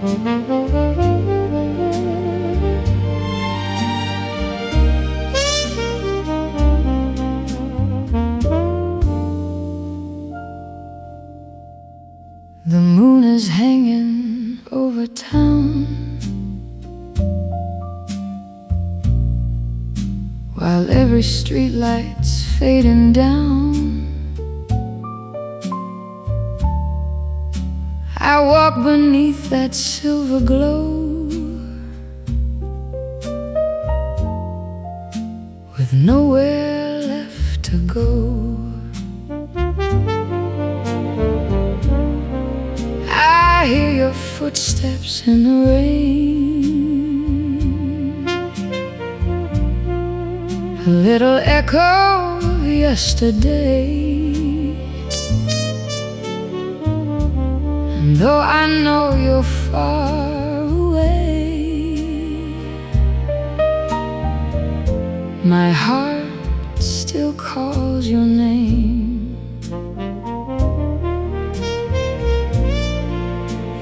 The moon is hanging over town, while every street light's fading down. I walk beneath that silver glow, with nowhere left to go. I hear your footsteps in the rain, a little echo of yesterday. And though I know you're far away, my heart still calls your name.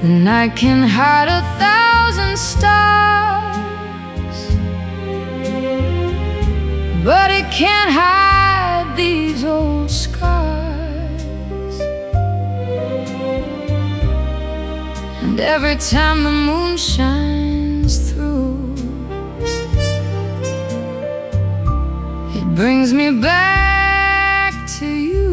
The night can hide 1,000 stars, but it can't hide these old scars. And every time the moon shines through, it brings me back to you.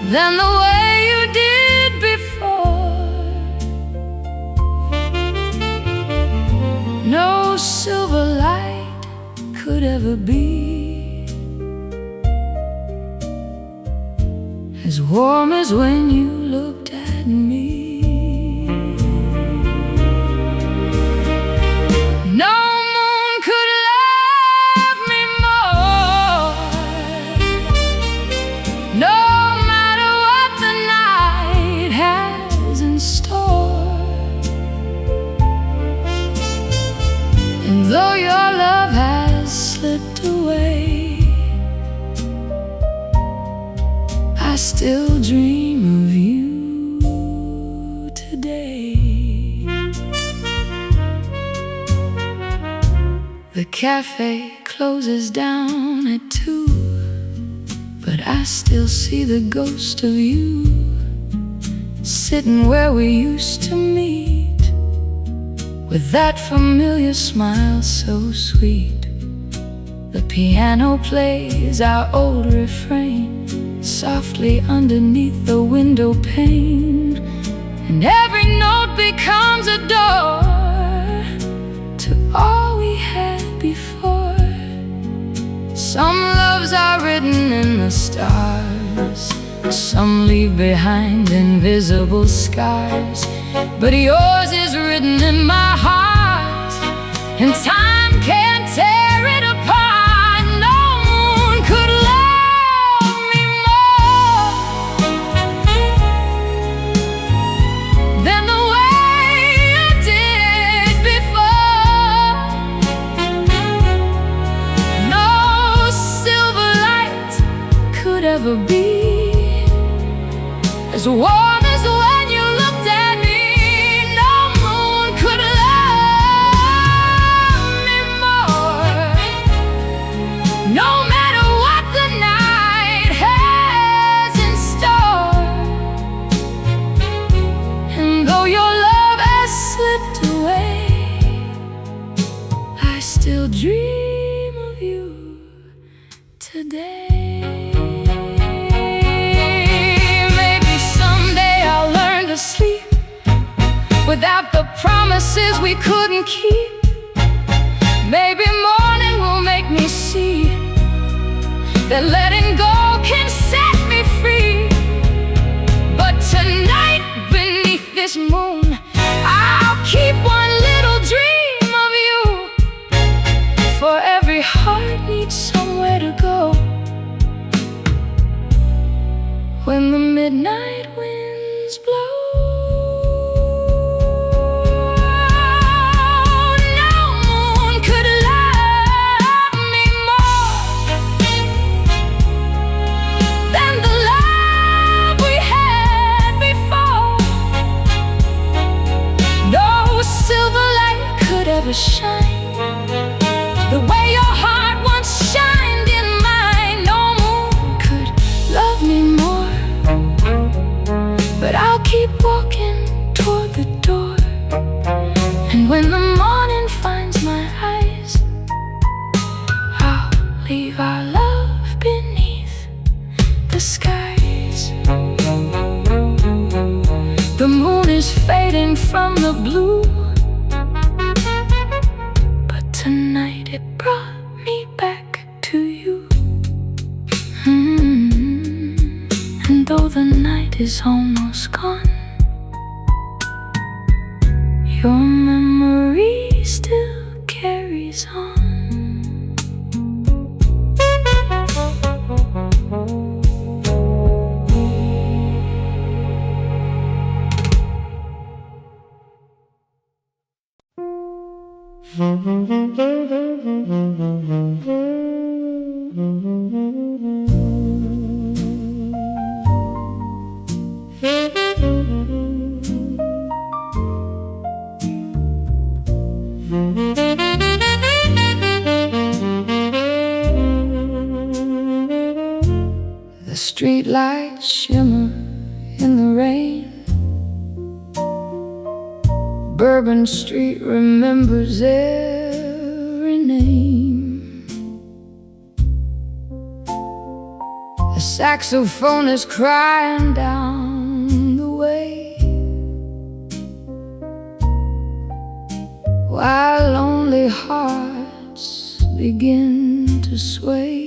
Than the way you did before. No silver light could ever be as warm as when you looked at me. No moon could love me more. No though your love has slipped away, I still dream of you today. The cafe closes down at 2, but I still see the ghost of you sitting where we used to meet, with that familiar smile so sweet. The piano plays our old refrain softly underneath the window pane, and every note becomes a door to all we had before. Some loves are written in the stars, some leave behind invisible scars, but yours is written in my heart, and time can't tear it apart. No moon could love me more than the way you did before. No silver light could ever be as warm as when you looked at me. No moon could love me more. No matter what the night has in store, and though your love has slipped away, I still dream of you today. Sleep without the promises we couldn't keep. Maybe morning will make me see that letting go can set me free. But tonight beneath this moon, I'll keep one little dream of you, for every heart needs somewhere to go when the midnight winds blow. No moon could ever shine the way your heart once shined in mine. No moon could love me more, but I'll keep walking toward the door. And when the morning finds my eyes, I'll leave our love beneath the skies. The moon is fading from the blue, but tonight it brought me back to you. And though the night is almost gone, your memory still carries on. The streetlights shimmer in the rain. Bourbon Street remembers every name. The saxophone is crying down the way, while lonely hearts begin to sway.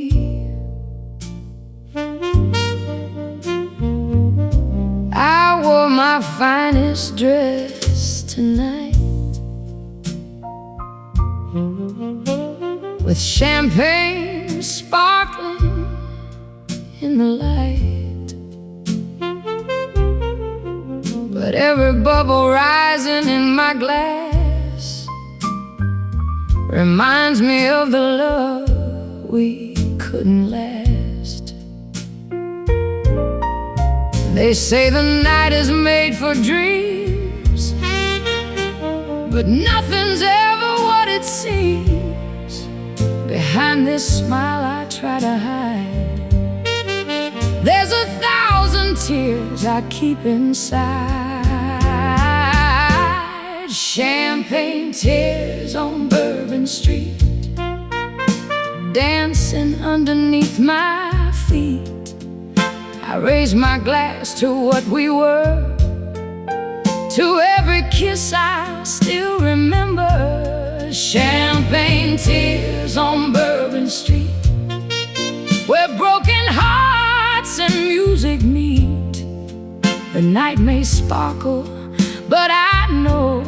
I wore my finest dress tonight, with champagne sparkling in the light. But every bubble rising in my glass reminds me of the love we couldn't last. They say the night is made for dreams, but nothing's ever what it seems. Behind this smile I try to hide, there's 1,000 tears I keep inside. Champagne tears on Bourbon Street, dancing underneath my feet. I raise my glass to what we were, to every kiss I still remember. Champagne tears on Bourbon Street, where broken hearts and music meet. The night may sparkle, but I know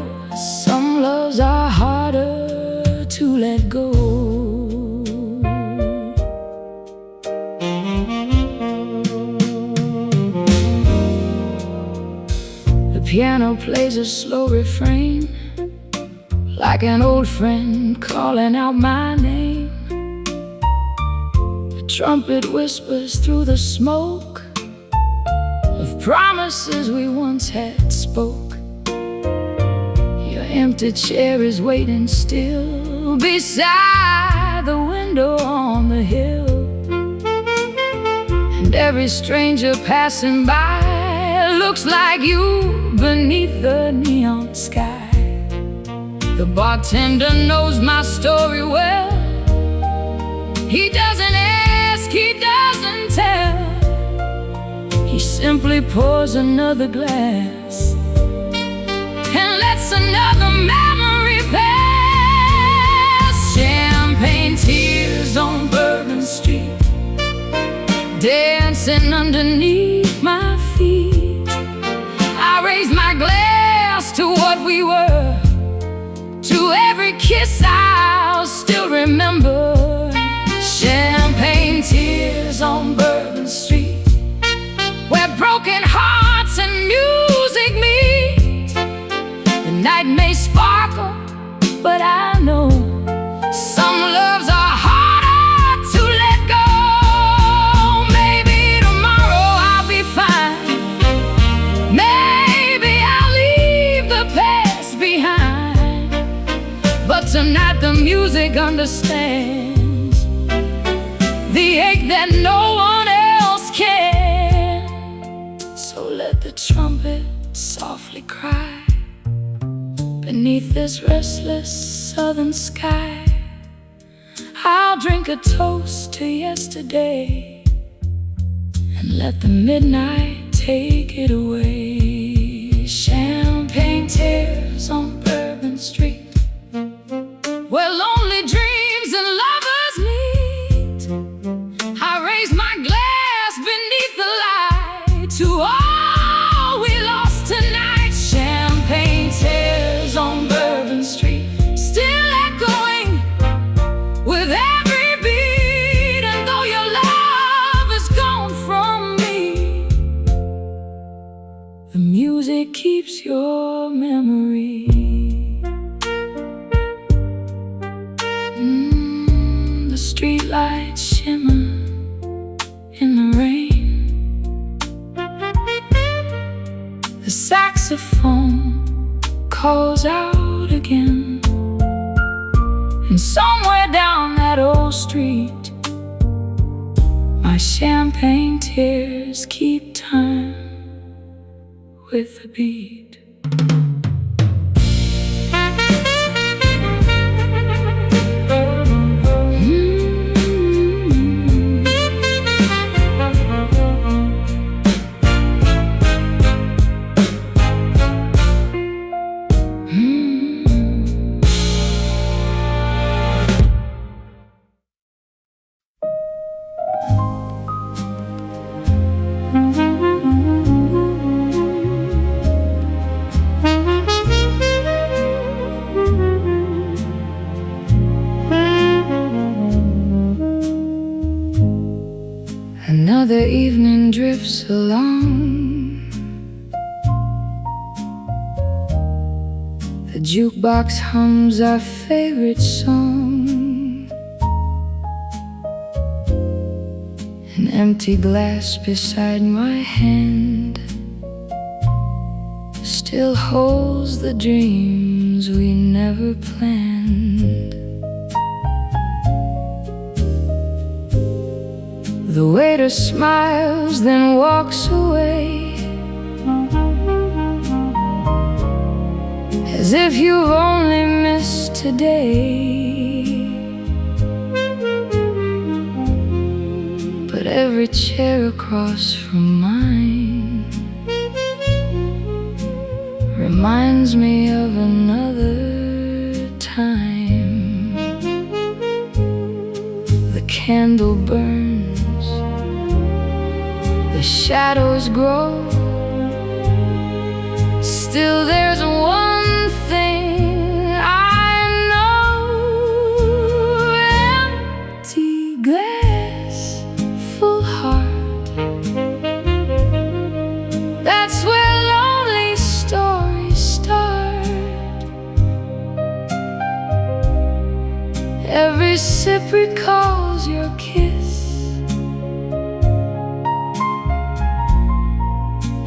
some loves are harder to let go. The piano plays a slow refrain, like an old friend calling out my name. The trumpet whispers through the smoke of promises we once had spoke. Your empty chair is waiting still beside the window on the hill, and every stranger passing by looks like you beneath the neon sky. The bartender knows my story well. He doesn't ask, he doesn't tell. He simply pours another glass and lets another memory pass. Champagne tears on Bourbon Street, dancing underneath my feet. I raise my glass to what we were, to every kiss I'll still remember. Champagne tears on Bourbon Street, where broken hearts and music meet. The night may sparkle, but I know some loves are harder to let go. Maybe tomorrow I'll be fine, maybe I'll leave the past behind, but music understands the ache that no one else can. So let the trumpet softly cry beneath this restless southern sky. I'll drink a toast to yesterday and let the midnight take it away. Champagne tears on Bourbon Street, where lonely dreams and lovers meet. I raise my glass beneath the light to all we lost tonight. Champagne tears on Bourbon Street, still echoing with every beat. And though your love is gone from me, the music keeps your memory. The streetlights shimmer in the rain. The saxophone calls out again. And somewhere down that old street, my champagne tears keep time with the beat. Another evening drifts along. The jukebox hums our favorite song. An empty glass beside my hand still holds the dreams we never planned. The waiter smiles, then walks away, as if you've only missed today. But every chair across from mine reminds me of another time. The candle burns, the shadows grow. Still there's one thing I know. Empty glass, full heart. That's where lonely stories start. Every sip recalls your kiss.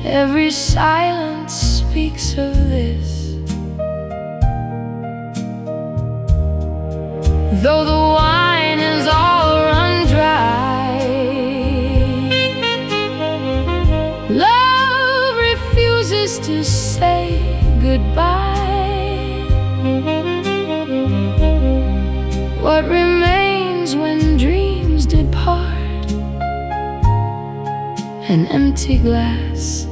Every silence speaks of this. Though the wine is all run dry, love refuses to say goodbye. What remains when dreams depart? An empty glass,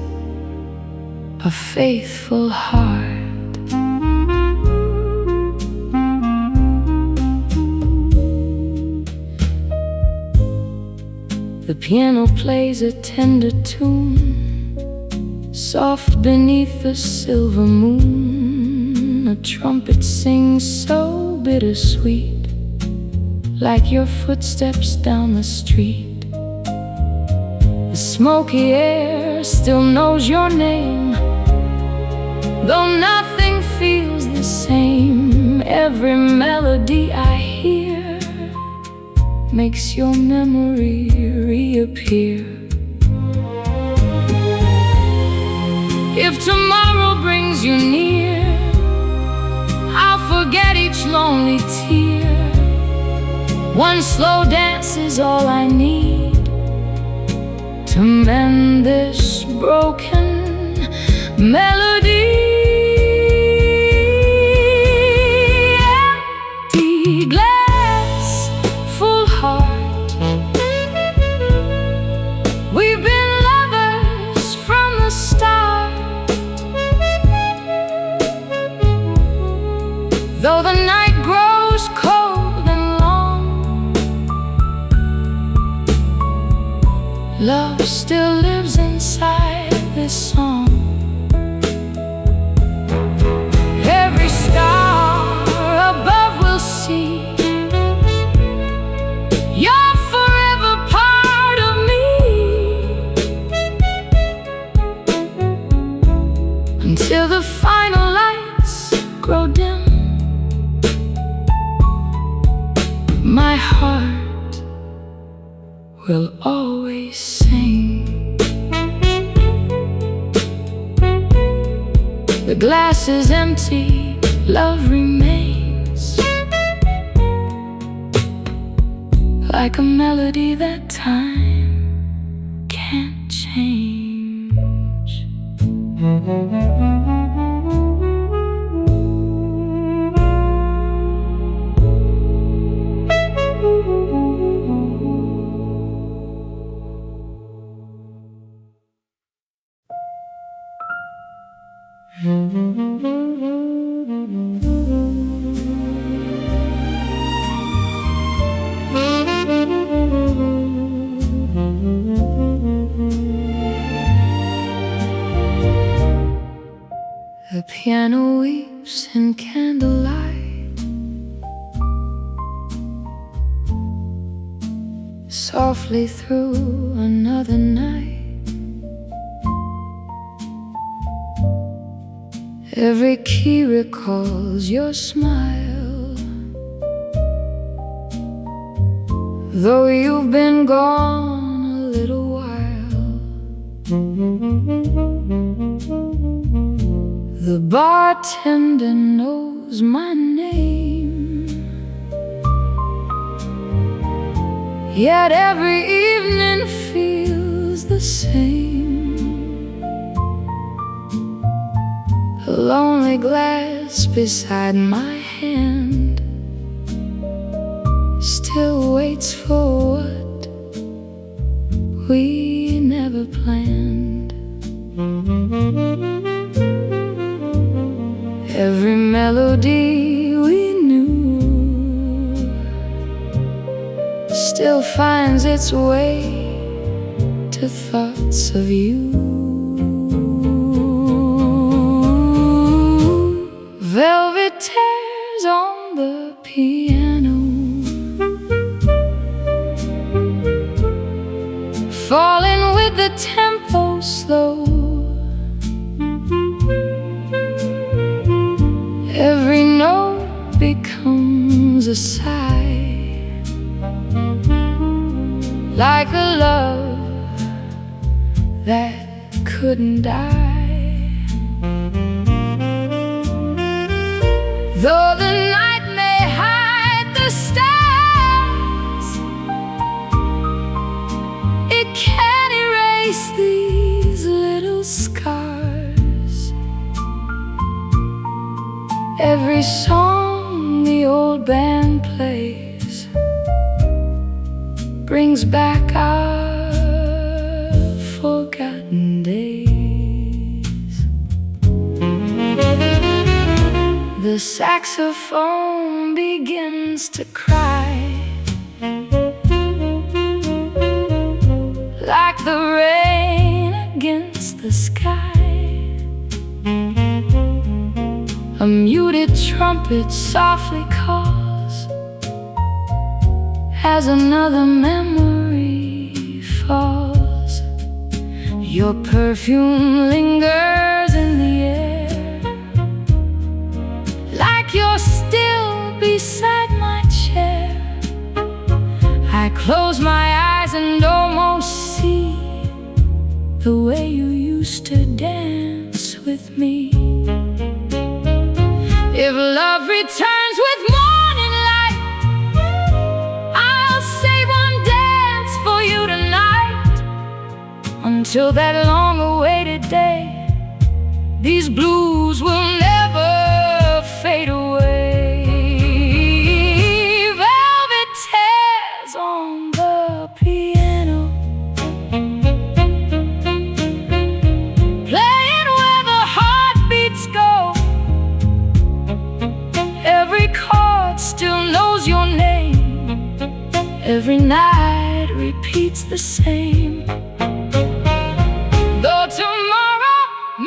a faithful heart. The piano plays a tender tune, soft beneath the silver moon. A trumpet sings so bittersweet, like your footsteps down the street. The smoky air still knows your name, though nothing feels the same. Every melody I hear makes your memory reappear. If tomorrow brings you near, I'll forget each lonely tear. One slow dance is all I need to mend this broken melody. Empty glass, full heart. We've been lovers from the start. Though the night grows cold and long, love still lives inside this song. Every star above will see you're forever part of me, until the final lights grow dim. My heart will always sing. The glass is empty, love remains, like a melody that time can't change. The piano weeps in candlelight, softly through another night. Every key recalls your smile, though you've been gone a little while. The bartender knows my name, yet every evening feels the same. A lonely glass beside my hand still waits for what we never planned. Every melody we knew still finds its way to thoughts of you. Velvet tears on the piano, falling with the tempo slow. Every note becomes a sigh, like a love that couldn't die. Though the night may hide the stars, it can't erase these little scars. Every song the old band plays brings back our forgotten days. The saxophone begins to cry, like the rain against the sky. A muted trumpet softly calls as another memory falls. Your perfume lingers in the air, like you're still beside my chair. I close my eyes and almost see the way you used to dance with me. If love returns with morning light, I till that long-awaited day. These blues will never fade away. Velvet tears on the piano, playing where the heartbeats go. Every chord still knows your name, every night repeats the same. Though tomorrow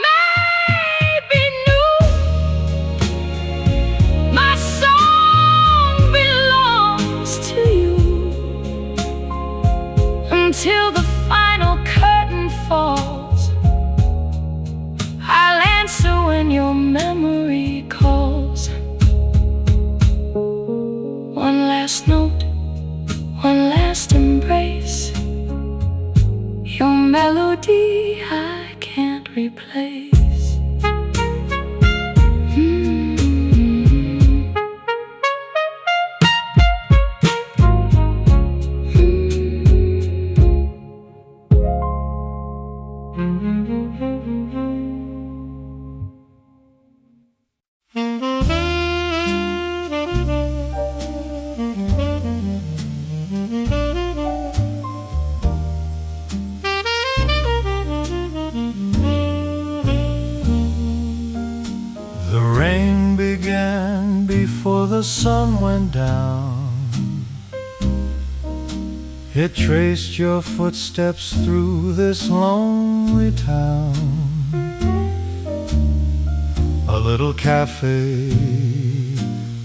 may be new, my song belongs to you. Until the final curtain falls, I'll answer when your memory calls. One last note, one last embrace, your melody I can't replace. The rain began before the sun went down. It traced your footsteps through this lonely town. A little cafe,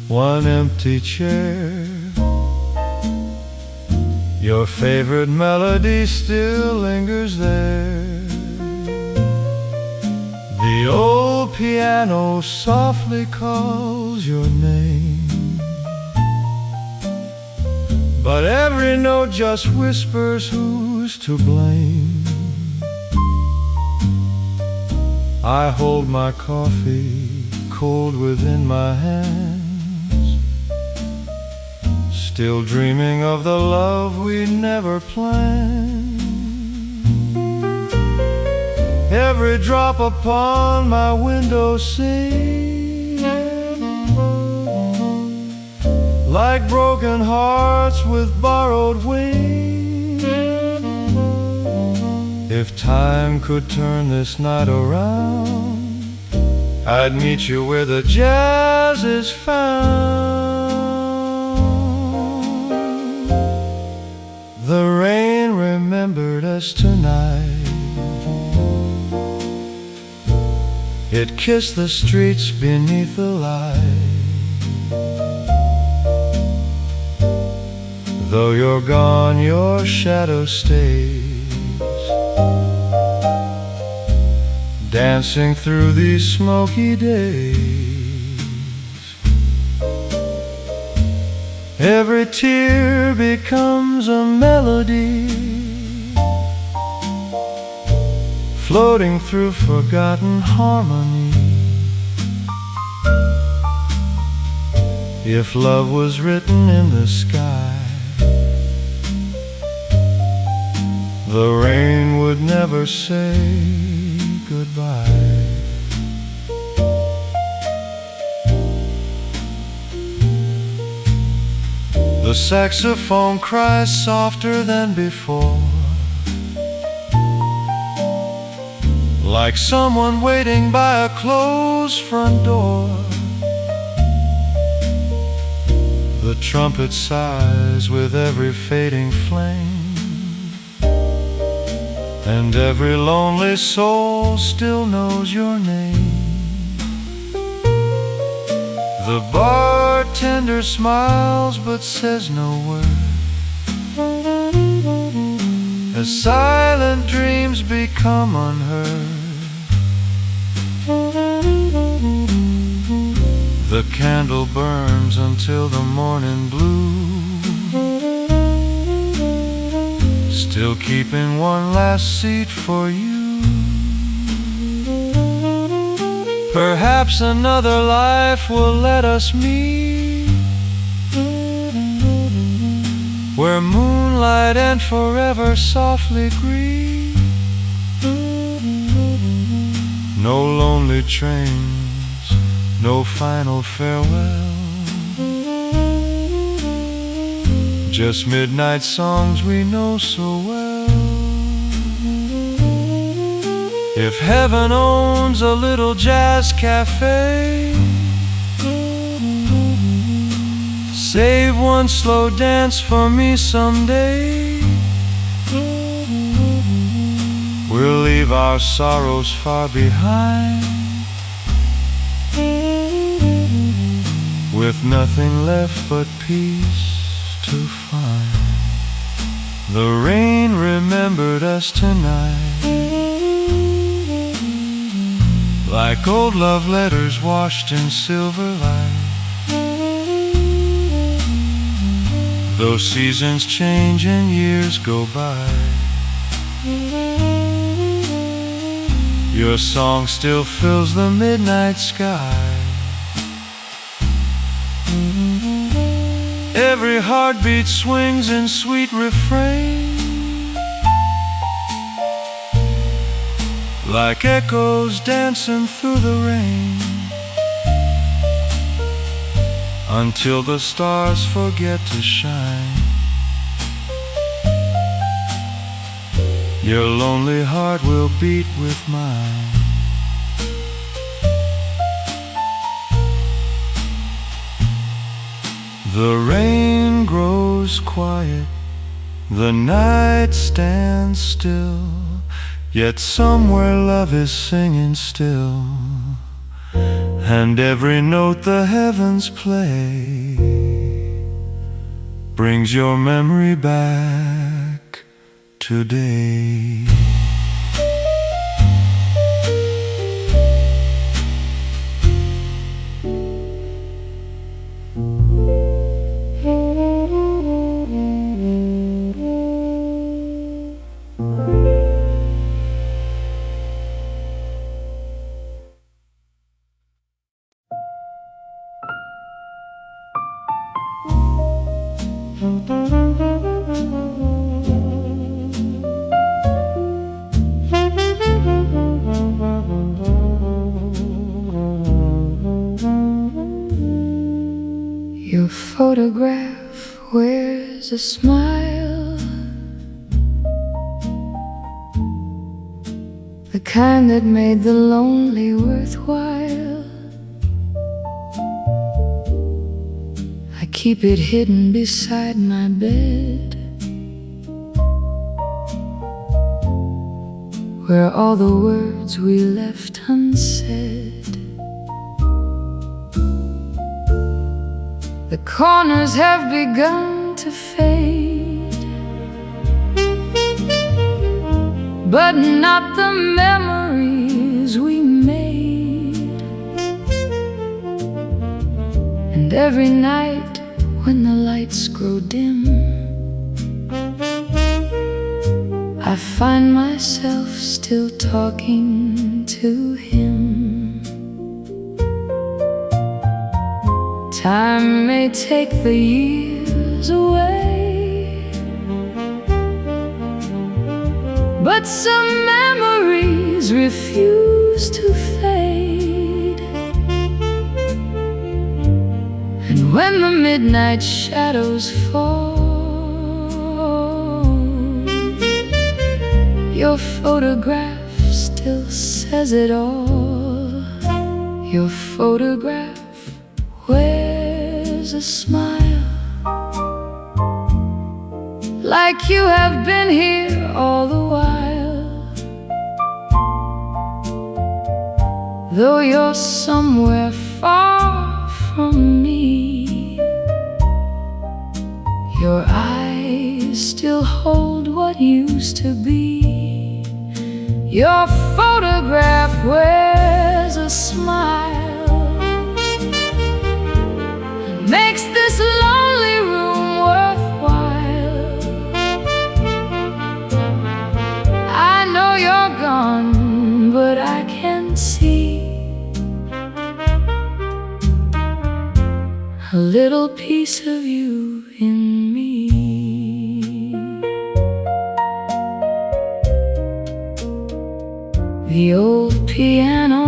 one empty chair. Your favorite melody still lingers there. The old piano softly calls your name, but every note just whispers who's to blame. I hold my coffee cold within my hands, still dreaming of the love we never planned. Every drop upon my window sings like broken hearts with borrowed wings. If time could turn this night around, I'd meet you where the jazz is found. The rain remembered us tonight. It kissed the streets beneath the light. Though you're gone, your shadow stays, dancing through these smoky days. Every tear becomes a melody, floating through forgotten harmony. If love was written in the sky, the rain would never say goodbye. The saxophone cries softer than before, like someone waiting by a closed front door. The trumpet sighs with every fading flame, and every lonely soul still knows your name. The bartender smiles but says no word, as silent dreams become unheard. The candle burns until the morning blue, still keeping one last seat for you. Perhaps another life will let us meet, where moonlight and forever softly greet. No lonely trains, no final farewell, just midnight songs we know so well. If heaven owns a little jazz cafe, save one slow dance for me someday. We'll leave our sorrows far behind, with nothing left but peace to find. The rain remembered us tonight, like old love letters washed in silver light. Though seasons change and years go by, your song still fills the midnight sky. Every heartbeat swings in sweet refrain, like echoes dancing through the rain, until the stars forget to shine. Your lonely heart will beat with mine. The rain grows quiet, the night stands still, yet somewhere love is singing still, and every note the heavens play brings your memory back today. Your photograph wears a smile, the kind that made the lonely worthwhile. I keep it hidden beside my bed, where all the words we left unsaid. The corners have begun to fade, but not the memories we made. And every night when the lights grow dim, I find myself still talking to him. Time may take the years away, but some memories refuse to fade. And when the midnight shadows fall, your photograph still says it all. Your photograph wears a smile, like you have been here all the while. Though you're somewhere far from me, your eyes still hold what used to be. Your photograph wears a smile, makes this lonely room worthwhile. I know you're gone, but I can see a little piece of you in me. The old piano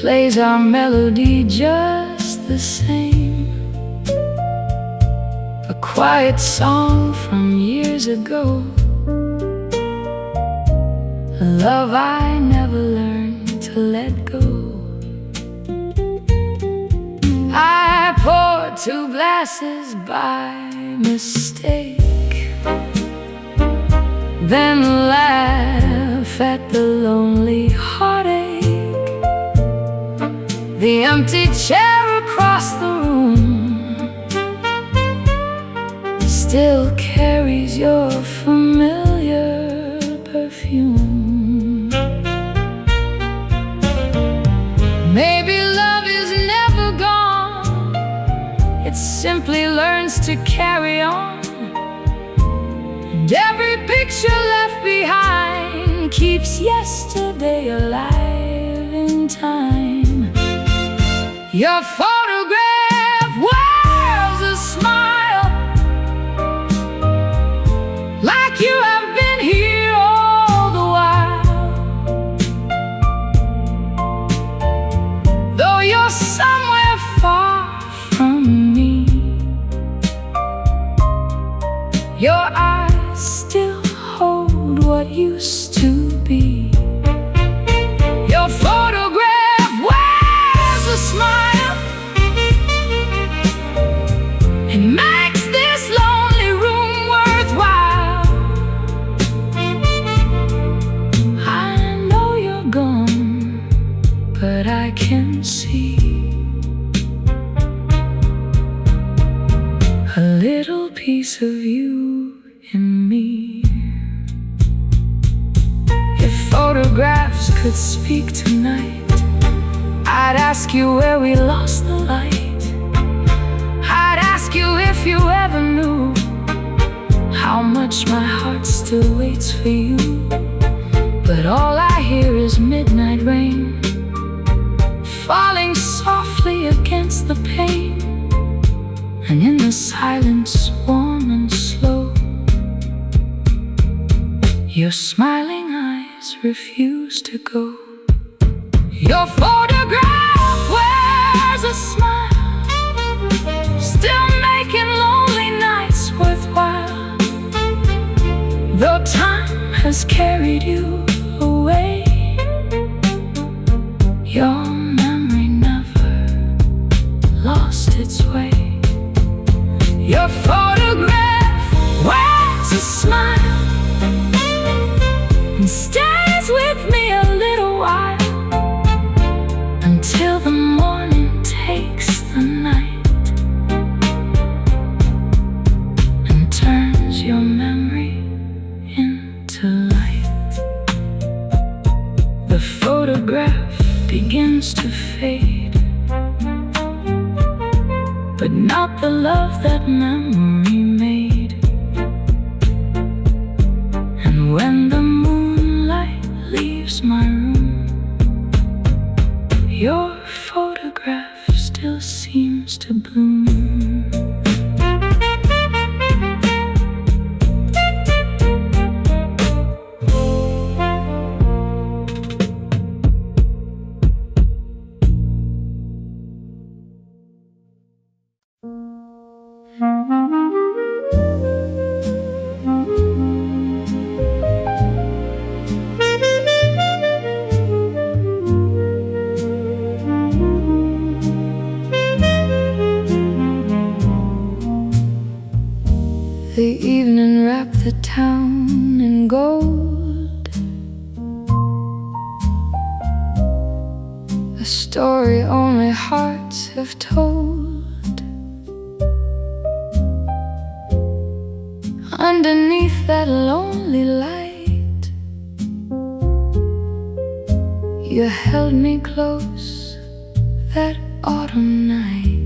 plays our melody just the same. A quiet song from years ago, a love I never learned to let go. I poured 2 glasses by mistake, then laugh at the lonely heartache. The empty chair across the room still carries your familiar perfume. Maybe love is never gone, it simply learns to carry on. And every picture left behind keeps yesterday alive in time. Your photograph wears a smile, like you have been here all the while. Though you're somewhere far from me, your eyes still hold what used to be. Your photograph wears a smile, it makes this lonely room worthwhile. I know you're gone, but I can see a little piece of you in me. If photographs could speak tonight, I'd ask you where we lost the light. I'd ask you if you ever knew how much my heart still waits for you. But all I hear is midnight rain falling softly against the pane, and in the silence, warm and slow, your smiling eyes refuse to go. Your photograph wears a smile, still making lonely nights worthwhile. Though time has carried you away, your memory never lost its way. Your photograph wears a smile and stays with me a little while, until the morning takes the night and turns your memory into light. The photograph begins to fade, but not the love that memory made. And when the moonlight leaves my room, your photograph still seems to bloom. The evening wrapped the town in gold, a story only hearts have told. Underneath that lonely light, you held me close that autumn night.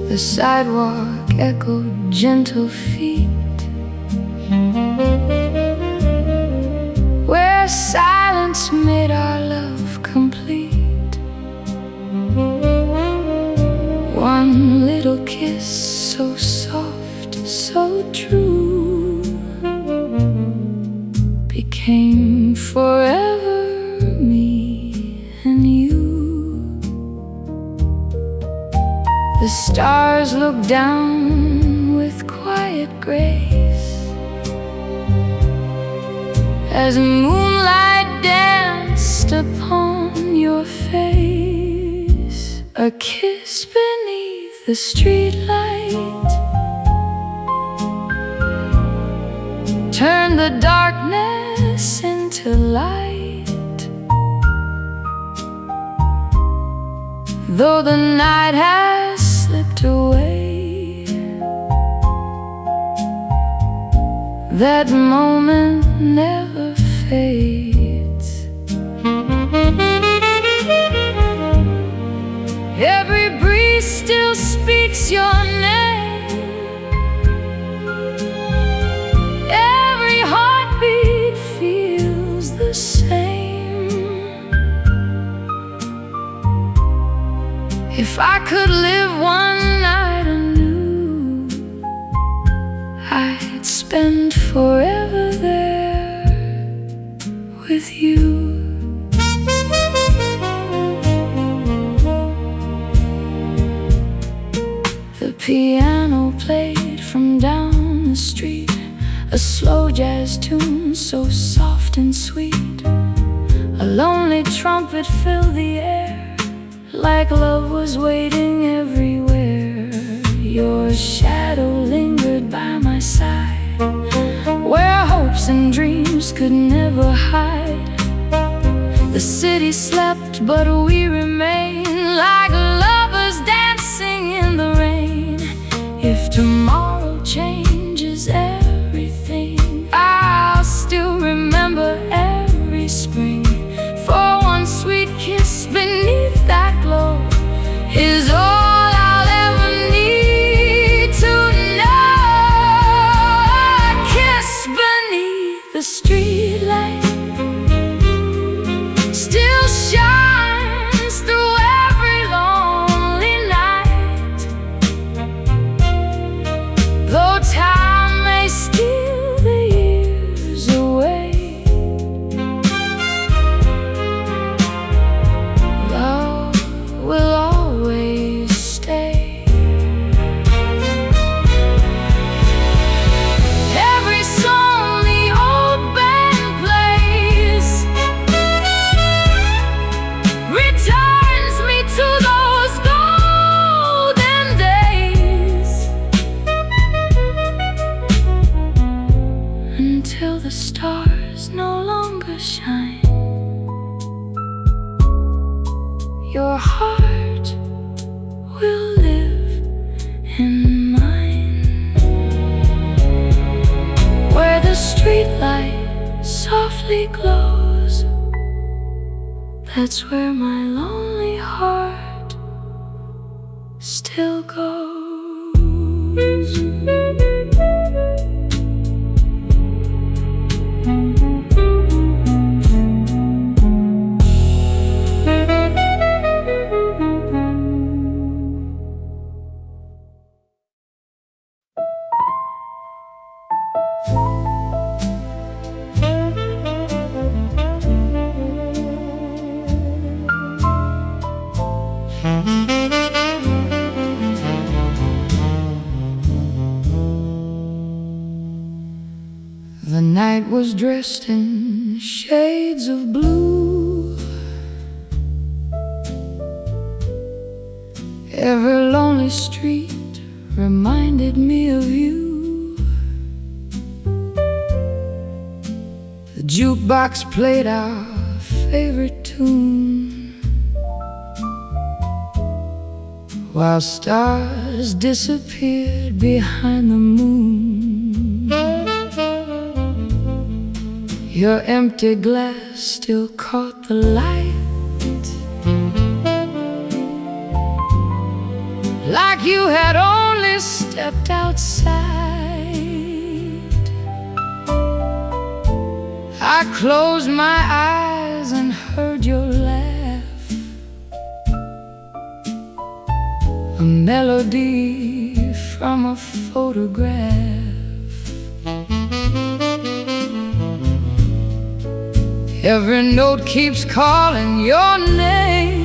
The sidewalk echoed gentle feet, where silence made our love complete. One little kiss, so soft, so true, became forever me and you. The stars looked down with quiet grace as moonlight danced upon your face. A kiss beneath the streetlight turned the darkness into light. Though the night has slipped away, that moment never fades. Every breeze still speaks your name, every heartbeat feels the same. If I could live one night anew, I'd spend forever there with you. The piano played from down the street, a slow jazz tune so soft and sweet. A lonely trumpet filled the air, like love was waiting everywhere. Your shadow lingered by my side, where hopes and dreams could never hide. The city slept, but we remain, like lovers dancing in the rain. If tomorrow changes everything, I'll still remember every spring. For one sweet kiss beneath that glow is all I'll ever need to know. A kiss beneath the streetlight still shines through every lonely night. Though time may steal the years away, love will always stay. Every song the old band plays returns me to those golden days, until the stars no longer shine. Your heart will live in mine, where the streetlight softly glows. That's where my lonely heart still goes. The night was dressed in shades of blue. Every lonely street reminded me of you. The jukebox played our favorite tune, while stars disappeared behind the moon. Your empty glass still caught the light, like you had only stepped outside. I closed my eyes and heard your laugh, a melody from a photograph. Every note keeps calling your name.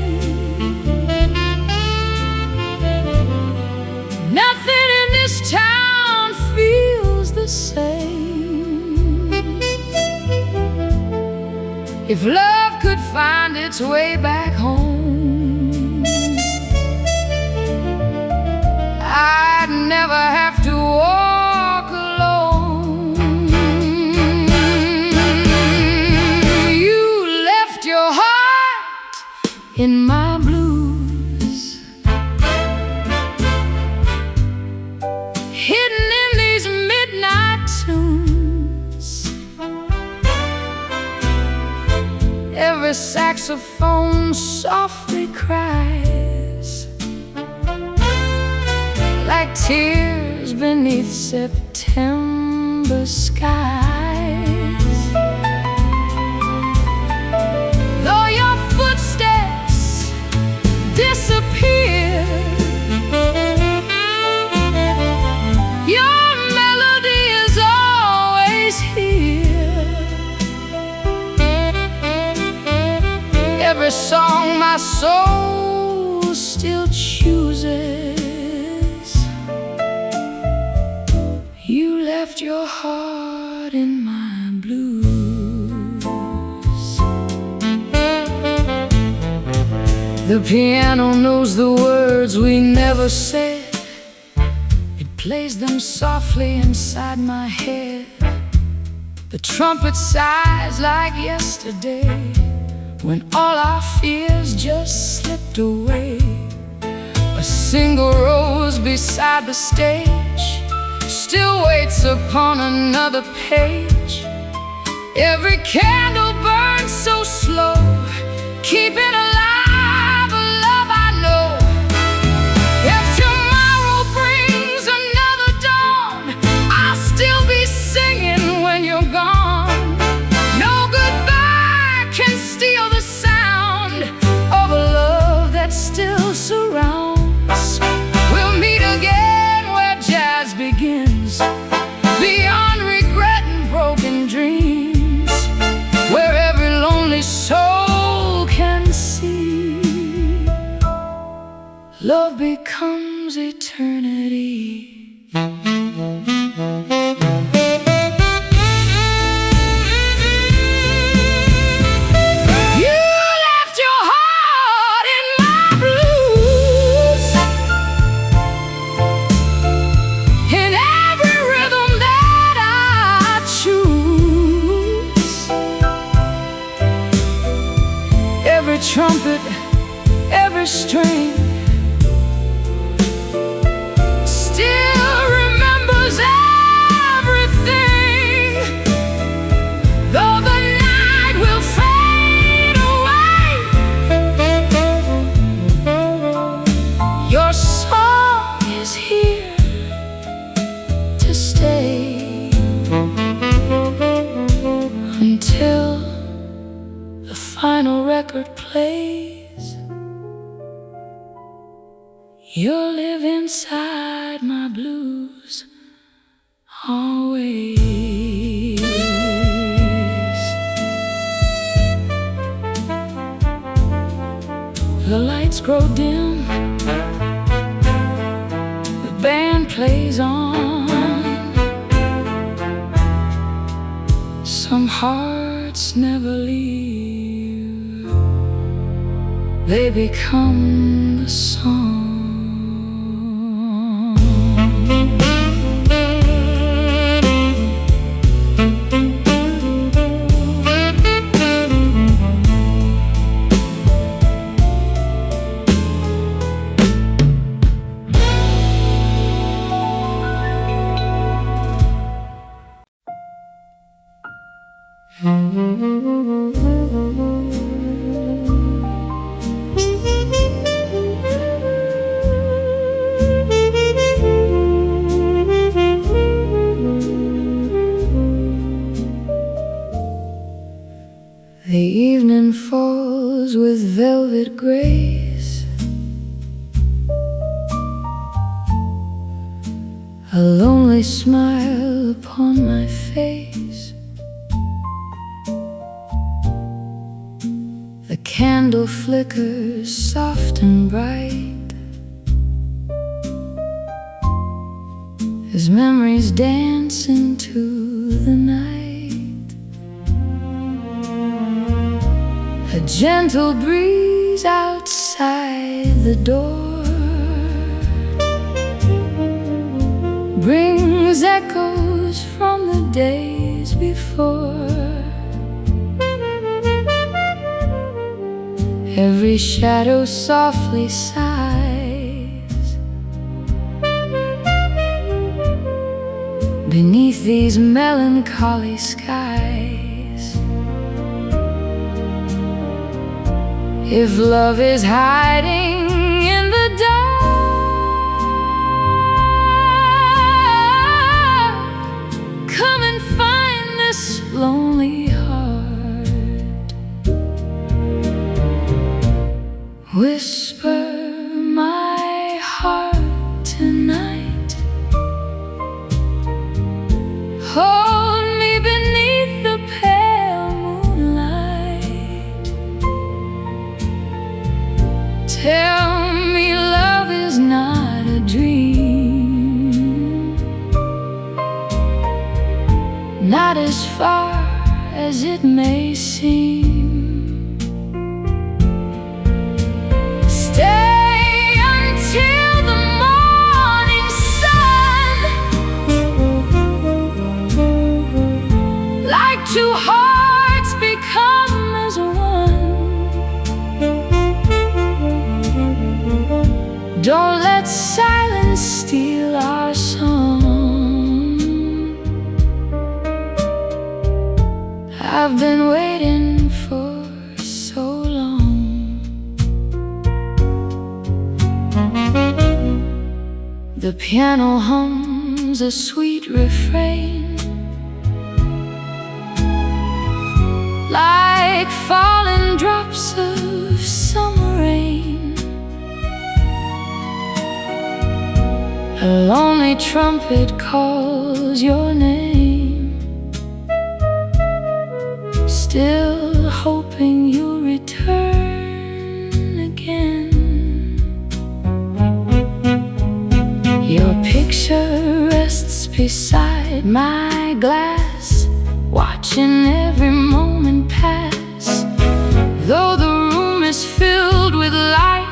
Nothing in this town feels the same. If love could find its way back home, I'd never have to walk alone. You left your heart in my blues, hidden in these midnight tunes. Every saxophone softly cries, like tears beneath September skies. Though your footsteps disappear, your melody is always here. Every song my soul still chooses. You left your heart in my blues. The piano knows the words we never said. It plays them softly inside my head. The trumpet sighs like yesterday, when all our fears just slipped away. A single rose beside the stage still waits upon another page. Every candle burns so slow, keeping alive a love I know. If tomorrow brings another dawn, I'll still be singing when you're gone. No goodbye can steal the sound of a love that still surrounds. We'll meet again where jazz begins, beyond regret and broken dreams, where every lonely soul can see love becomes eternity. You left your heart in my blues, in every rhythm that I choose. Every trumpet, every string still remembers everything. Though the night will fade away, your song is here to stay until the final record plays. You'll live inside my blues always. The lights grow dim, the band plays on. Some hearts never leave, they become the song. The evening falls with velvet grace, a lonely smile upon my face. candle flickers soft and bright as memories dance into the night. A gentle breeze outside the door brings echoes from the days before. Every shadow softly sighs beneath these melancholy skies. If love is hiding in the dark, come and find this lonely heart. Whisper my heart tonight, hold me beneath the pale moonlight. Tell me love is not a dream, not as far as it may seem. Stay until the morning sun, like two hearts become as one. Don't let silence steal our song. I've been waiting for so long. The piano hums a sweet refrain, like falling drops of summer rain. A lonely trumpet calls your name, still hoping you'll return again. Your picture rests beside my glass, watching every moment pass. Though the room is filled with light,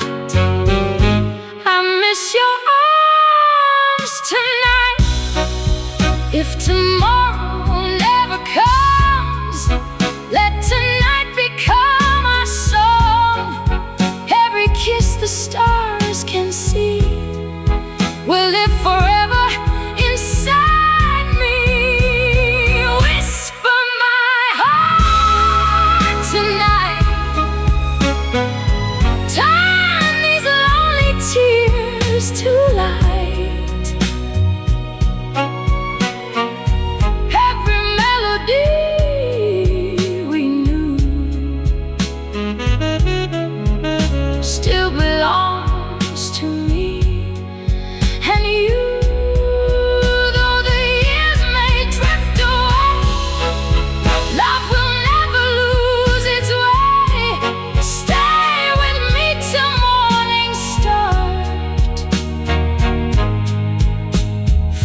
I miss your arms tonight. If tomorrow never comes, let tonight become our song. Every kiss the stars can see will live forever inside me. Whisper my heart tonight, turn these lonely tears to light. Every melody we knew still belongs to me and you. Though the years may drift away, love will never lose its way. Stay with me till morning start.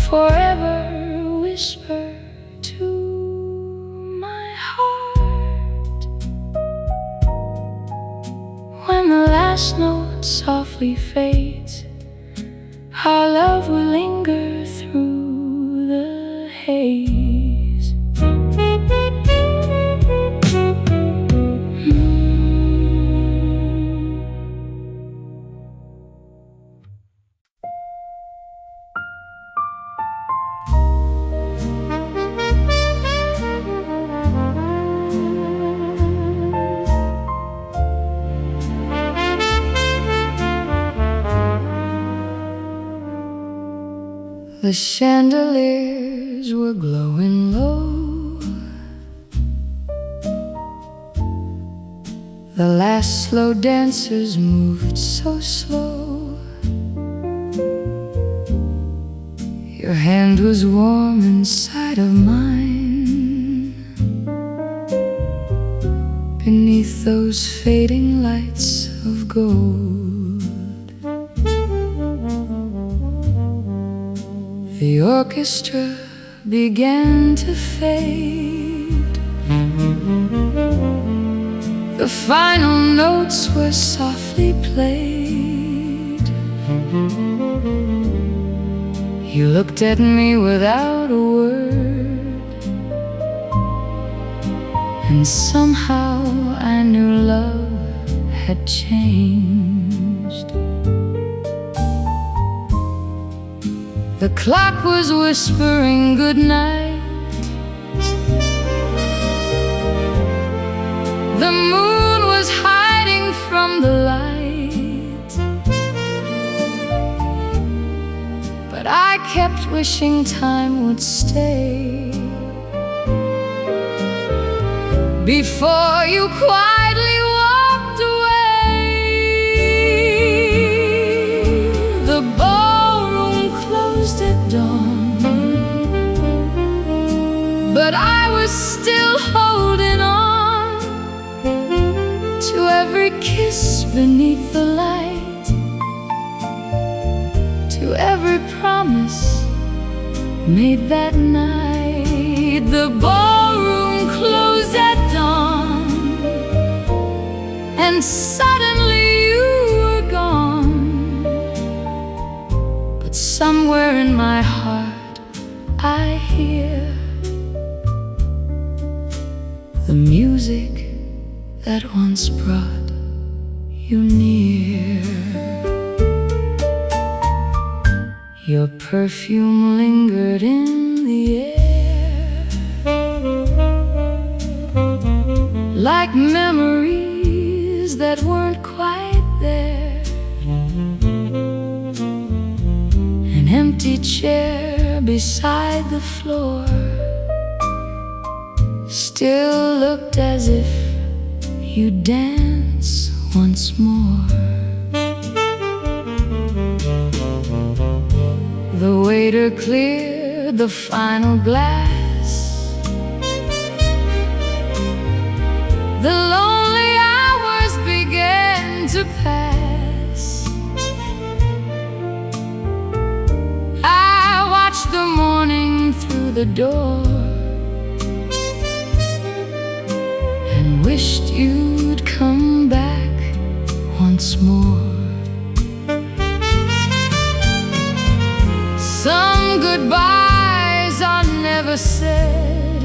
Forever whisper to my heart. When the last note softly fades, our love will linger through the haze. The chandeliers were glowing low, the last slow dancers moved so slow. Your hand was warm inside of mine, beneath those fading lights of gold. The orchestra began to fade. The final notes were softly played. He looked at me without a word, and somehow I knew love had changed. The clock was whispering goodnight. The moon was hiding from the light, but I kept wishing time would stay before you quietly walked away. The ballroom closed at dawn, but I was still holding on to every kiss beneath the light, to every promise made that night. The ballroom closed at dawn, and suddenly you were gone. But somewhere in my heart I hear the music that once brought you near. Your perfume lingered in the air, like memories that weren't quite there. An empty chair beside the floor still looked as if you'd dance once more. The waiter cleared the final glass. The lonely hours began to pass. I watched the morning through the door and wished you'd come back once more. Some goodbyes are never said.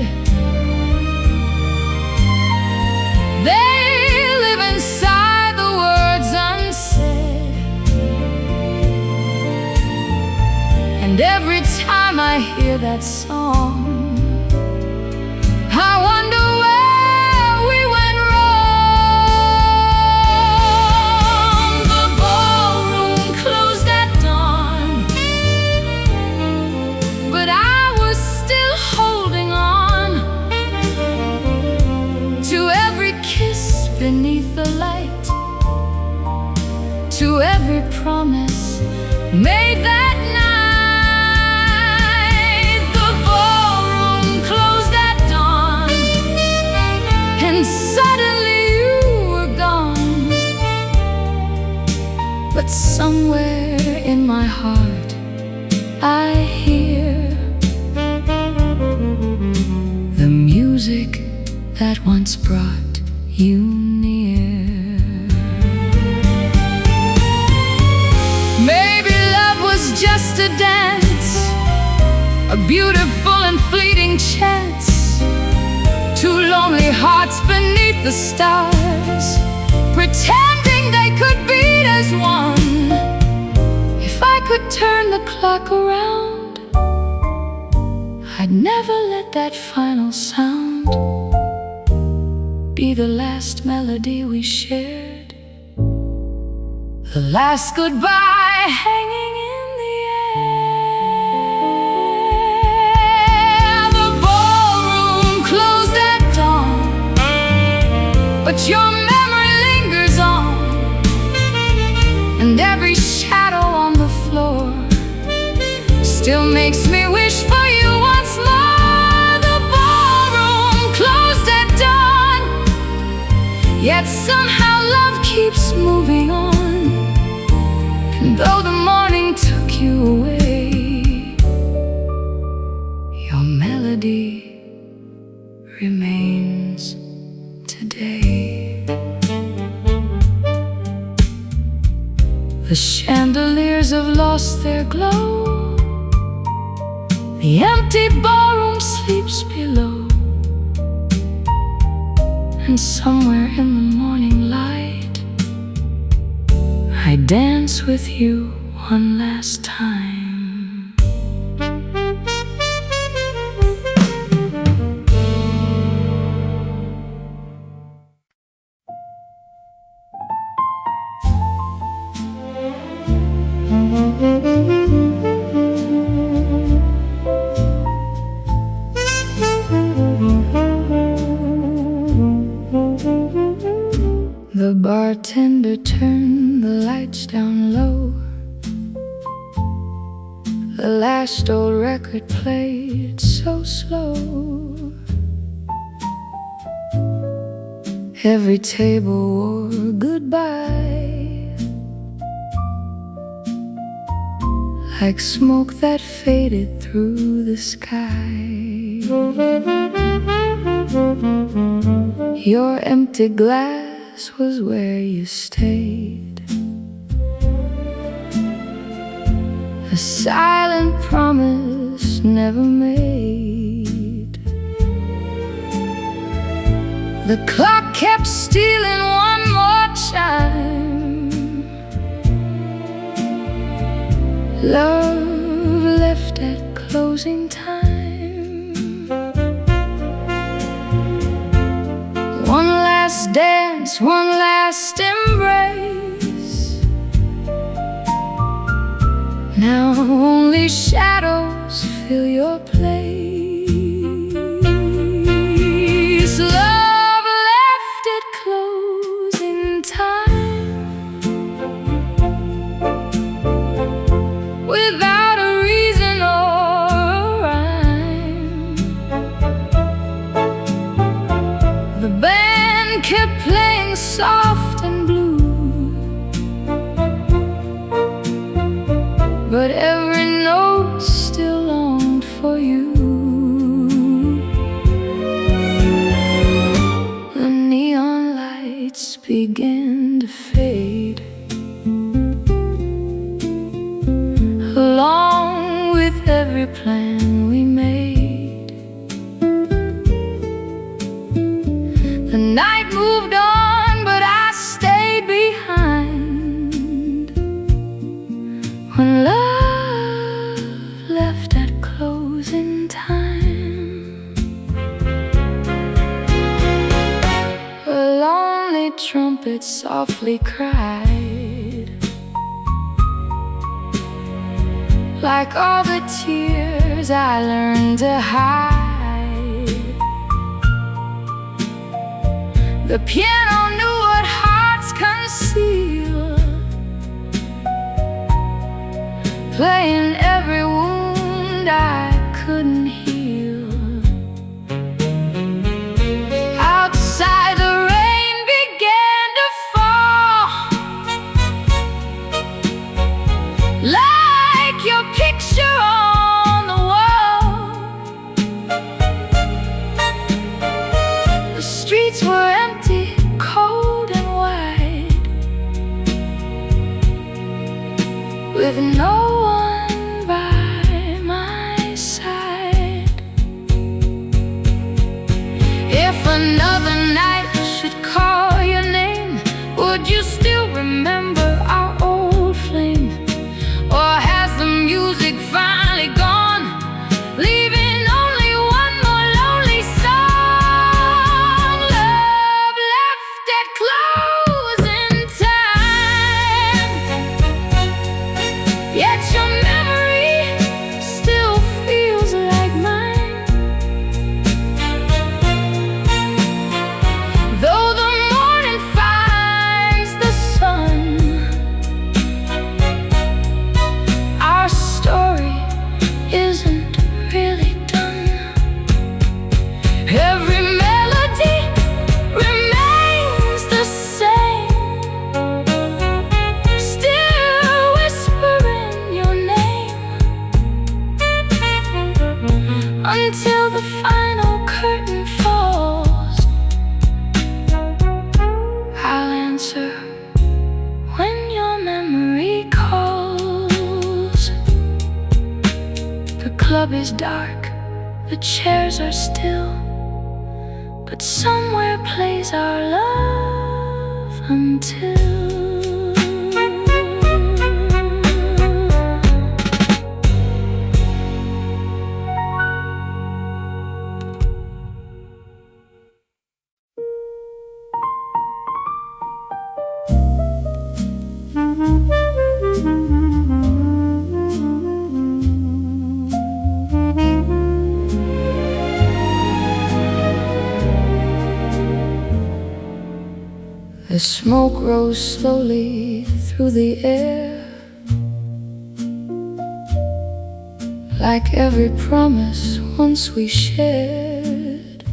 They live inside the words unsaid. And every time I hear that song, I wonder where we went wrong. The ballroom closed at dawn, but I was still holding on to every kiss beneath the light, to every promise made that night. The ballroom closed at dawn, and suddenly you were gone. But somewhere in my heart I hear the music that once brought you near. Maybe love was just a dance, a beautiful and fleeting chance. Two lonely hearts beneath the stars, pretending they could beat as one. If I could turn the clock around, I'd never let that final sound be the last melody we shared, the last goodbye hanging in the air. The ballroom closed at dawn, but your memory lingers on, and every shadow on the floor still makes me wish for you once more. The ballroom closed at dawn, Yet somehow love keeps moving on. And though the morning took you away, your melody remains today. The chandeliers have lost their glow. The empty ballroom sleeps below. And somewhere in the morning light, I dance with you one last time. The bartender turned the lights down low. The last old record played so slow. Every table wore goodbye, like smoke that faded through the sky. Your empty glass was where you stayed, a silent promise never made. The clock kept stealing one more chime. Love left at closing time. One last dance, one last embrace. Now only shadows fill your place. Love left at closing time, without a reason or a rhyme. The band kept playing soft and blue, but every note still longed for you. The neon lights began to fade, along with every plan we made. The night moved on, but I stayed behind. When love left at closing time, a lonely trumpet softly cried, like all the tears I learned to hide. The piano knew what hearts conceal, playing every wound I couldn't heal. Outside the rain began to fall, like your picture on the wall. The streets were empty, cold and wide, with no one by my side. If another night should call your name, would you still remember our old flame? Or has the music finally gone, leaving only one more lonely song? Love lobby's dark, the chairs are still, but somewhere plays our love until the smoke rose slowly through the air, like every promise once we shared.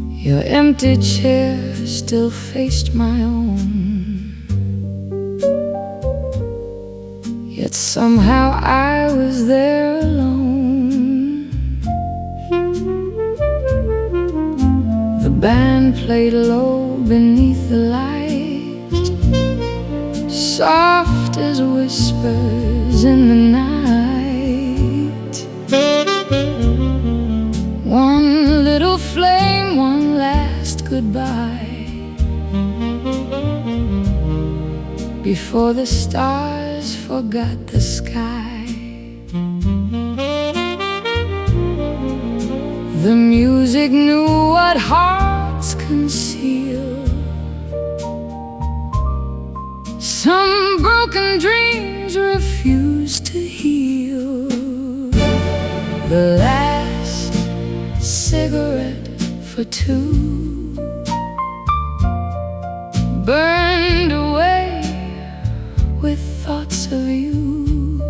Your empty chair still faced my own, yet somehow I was there alone. The band played low beneath the light, soft as whispers in the night. One little flame, one last goodbye, before the stars forgot the sky. The music knew what hearts conceal, some broken dreams refused to heal. The last cigarette for two burned away with thoughts of you.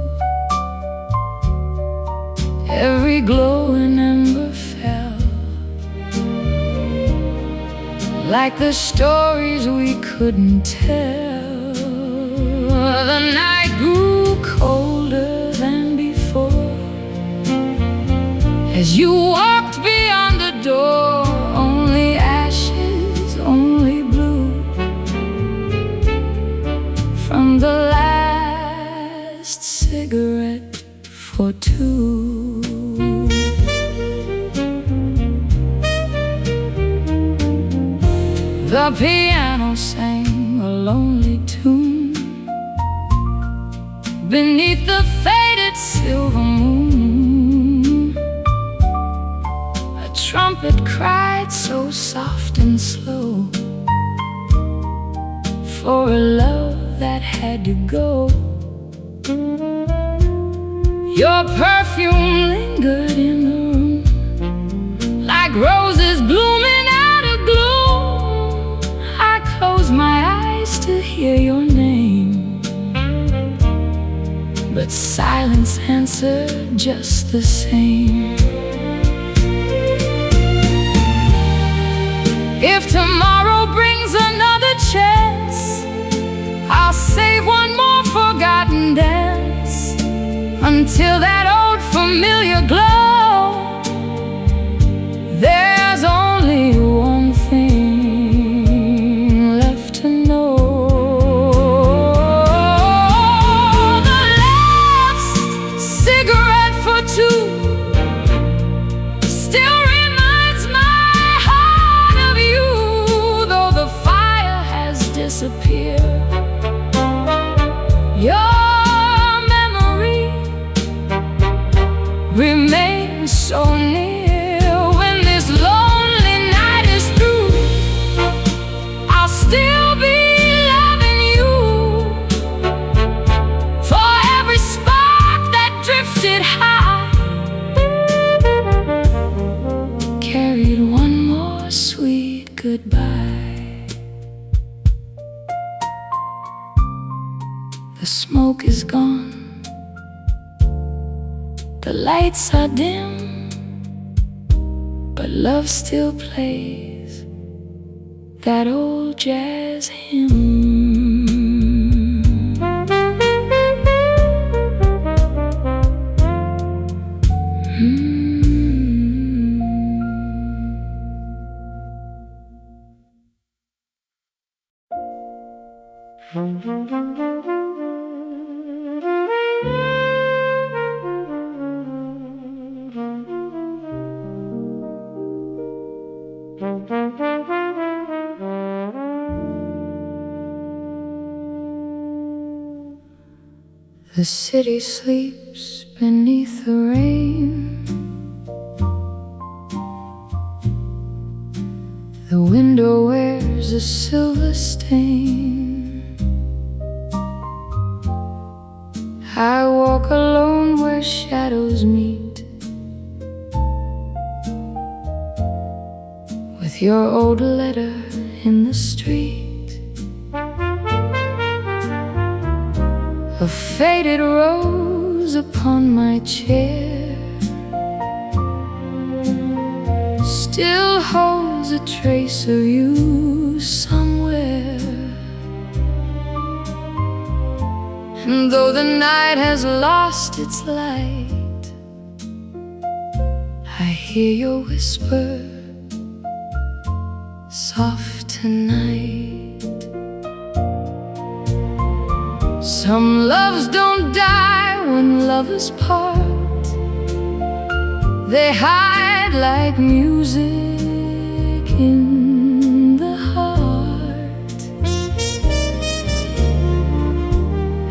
Every glowing ember fell, like the stories we couldn't tell. The night grew colder than before, as you walked beyond the door. Only ashes, only blue, from the last cigarette for two. The piano sang a lonely tune beneath the faded silver moon. A trumpet cried so soft and slow for a love that had to go. Your perfume lingered in the room, like roses blooming out of gloom. I closed my eyes to hear your name, but silence answered just the same. If tomorrow brings another chance, I'll save one more forgotten dance, until that old familiar glow. There's only one thing left to know. The last cigarette for two still reminds my heart of you, though the fire has disappeared. Your remains so near. When this lonely night is through, I'll still be loving you. For every spark that drifted high carried one more sweet goodbye. The smoke is gone, the lights are dim, but love still plays that old jazz hymn. The city sleeps beneath the rain. The window wears a silver stain. I walk alone where shadows meet, with your old letter in the street. A faded rose upon my chair still holds a trace of you somewhere. And though the night has lost its light, I hear your whisper, soft tonight. Some loves don't die when lovers part. They hide like music in the heart.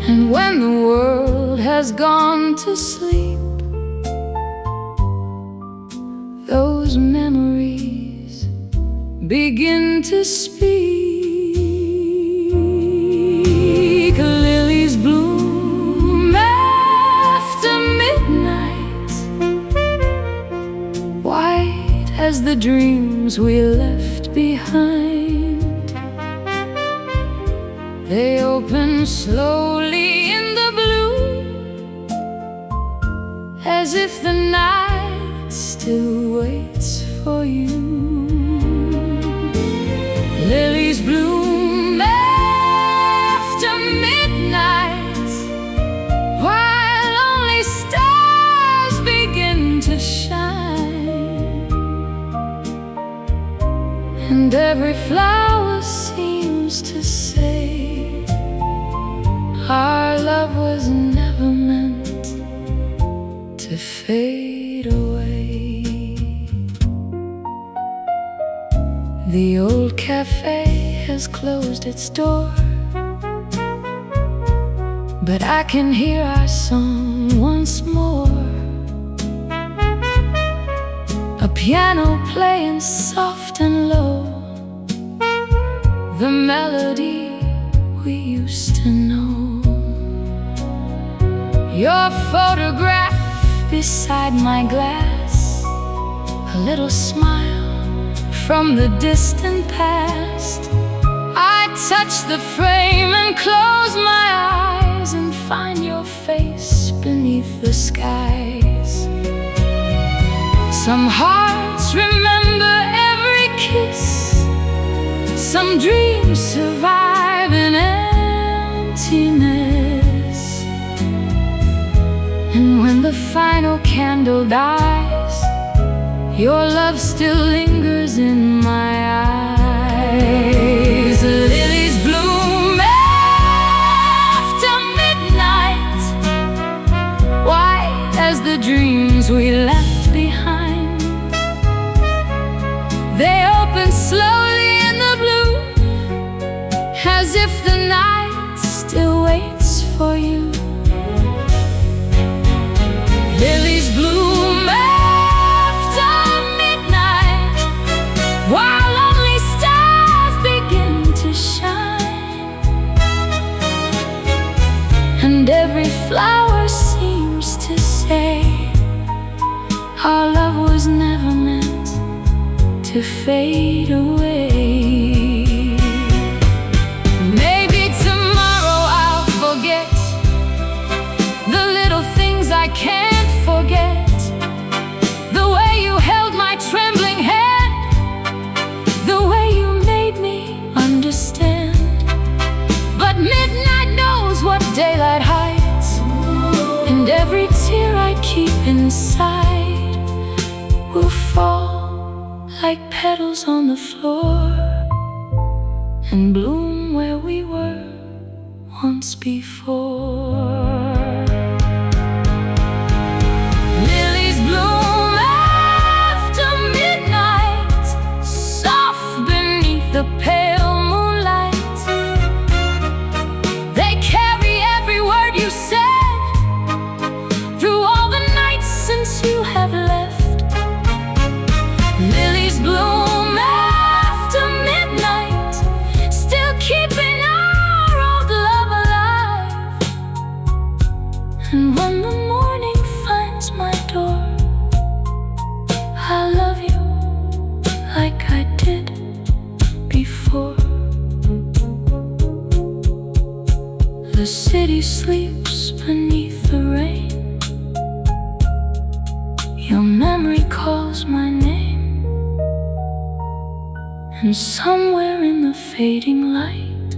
And when the world has gone to sleep, those memories begin to speak. Lilies bloom after midnight, white as the dreams we left behind. They open slowly in the blue, as if the night still waits for you. Lilies bloom after midnight, while only stars begin to shine. And every flower seems to say, our love was never meant to fade away. The old cafe has closed its door, but I can hear our song once more. A piano playing soft and low, the melody we used to know. Your photograph beside my glass, a little smile from the distant past. I touch the frame and close my eyes and find your face beneath the skies. Some hearts remember every kiss, some dreams survive in emptiness. And when the final candle dies, your love still lingers in my eyes. Lilies bloom after midnight, white as the dreams we left behind. They open slowly in the blue, as if the night still waits for you. Lilies bloom after midnight, while only stars begin to shine. And every flower seems to say, our love was never meant to fade away. Maybe tomorrow I'll forget the little things I can't forget. The way you held my trembling hand, the way you made me understand. But midnight knows what daylight hides, and every tear I keep inside will fall like petals on the floor and bloom where we were once before. Lilies bloom after midnight, She sleeps beneath the rain. Your memory calls my name, and somewhere in the fading light,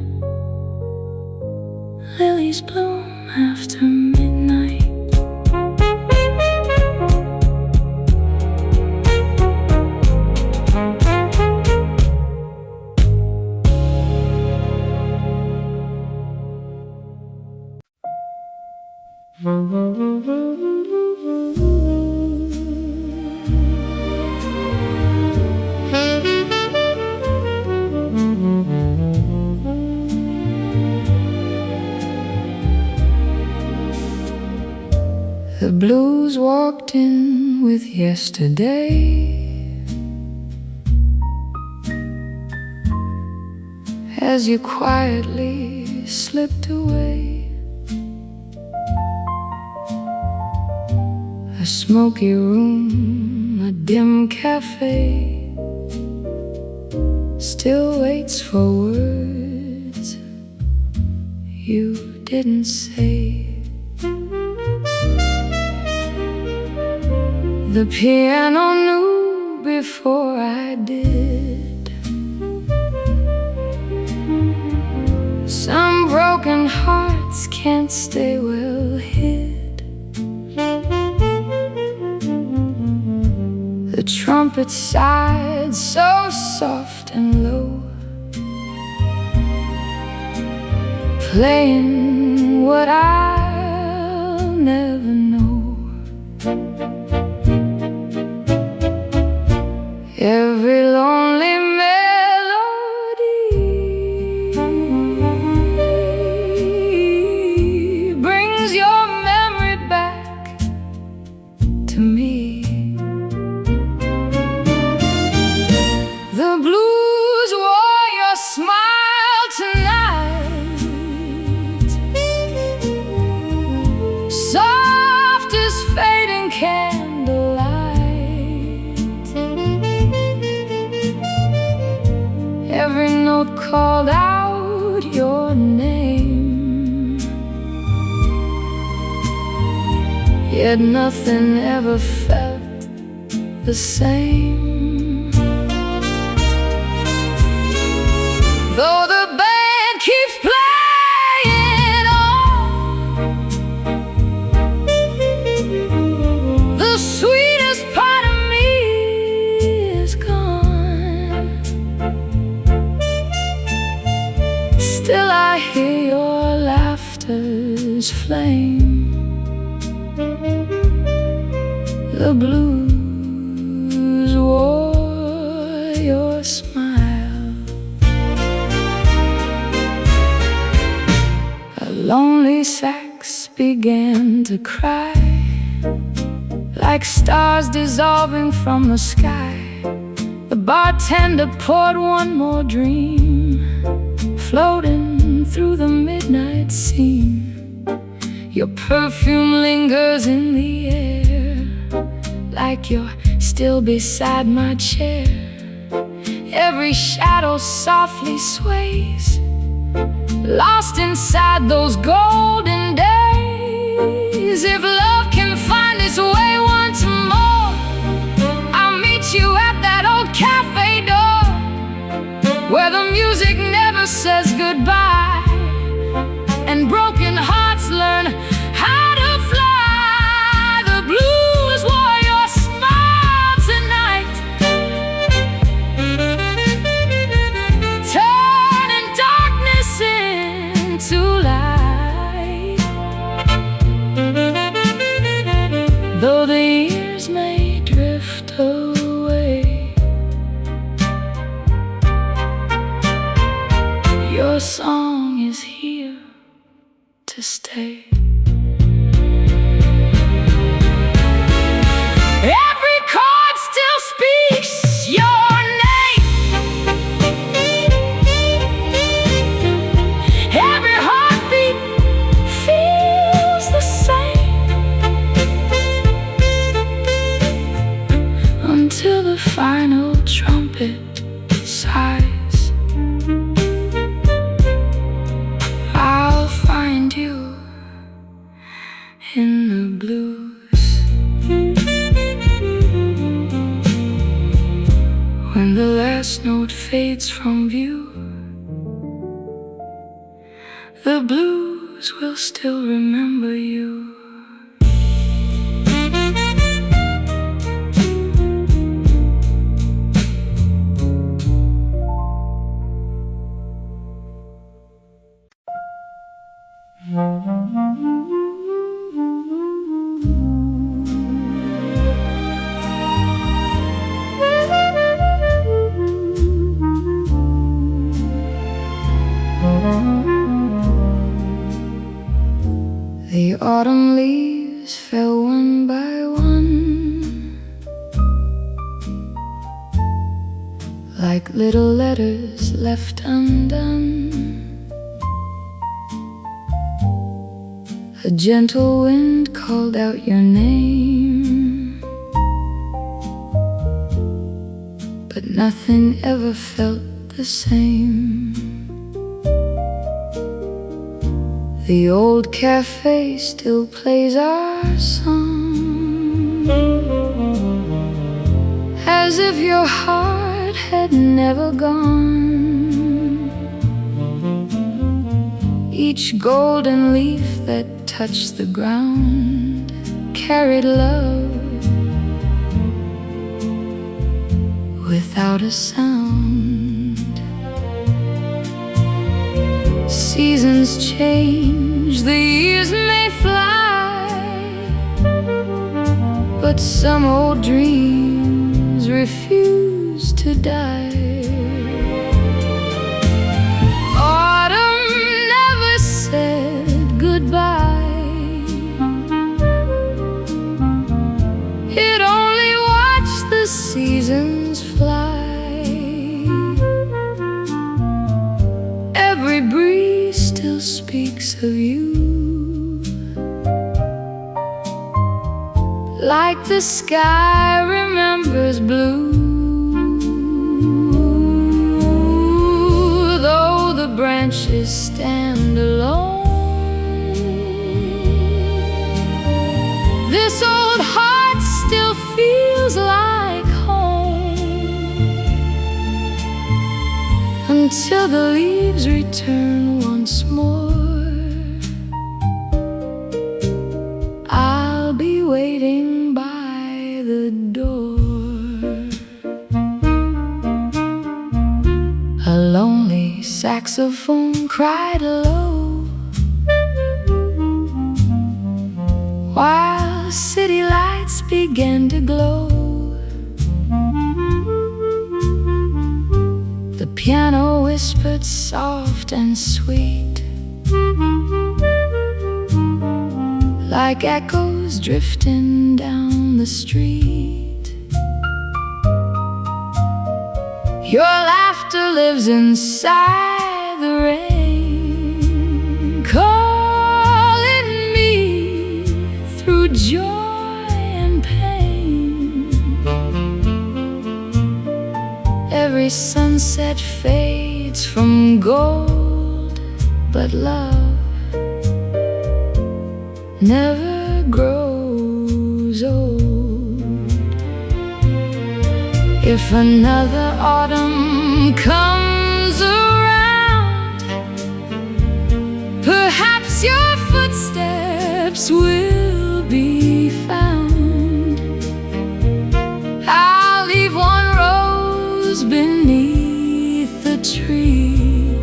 lilies bloom after midnight. The blues walked in with yesterday as you quietly slipped away. A smoky room, a dim cafe, still waits for words you didn't say. The piano knew before I did. Some broken hearts can't stay well hid. The trumpet sighed so soft and low, playing what I'll never know. Every lonely melody brings your memory back to me. The blues wore your smile tonight, soft as fading candlelight. Every note called out your name, yet nothing ever felt the same. Though the band keeps playing on, the sweetest part of me is gone. Still I hear your laughter's flame. The blues wore your smile. A lonely sax began to cry, like stars dissolving from the sky. The bartender poured one more dream, floating through the midnight scene. Your perfume lingers in the air, like you're still beside my chair. Every shadow softly sways, lost inside those golden days. If love can find its way once more, I'll meet you at that old cafe door, where the music never says goodbye, and broken hearts learn how to fly. The blues wore your smile tonight, turning darkness into light. Though the years may drift away, your song is here to stay. Every chord still speaks your name. Every heartbeat feels the same, until the final trumpet sighs. I'll find you first note fades from view, the blues will still remember you. The autumn leaves fell one by one, like little letters left undone. A gentle wind called out your name, but nothing ever felt the same. The old cafe still plays our song, as if your heart had never gone. Each golden leaf that touched the ground carried love without a sound. Seasons change, the years may fly, but some old dreams refuse to die. Autumn never said goodbye, it only watched the seasons fly. Every breeze still speaks of you, like the sky remembers blue. Though the branches stand alone, this old heart still feels like home, until the leaves return once more. I'll be waiting by the door. A lonely saxophone cried low, while city lights began to glow. The piano whispered soft and sweet, like echoes drifting down the street. Your laughter lives inside the rain, calling me through joy and pain. Every sunset fades from gold, but love never grows old. If another autumn comes around, perhaps your footsteps will be found. I'll leave one rose beneath the tree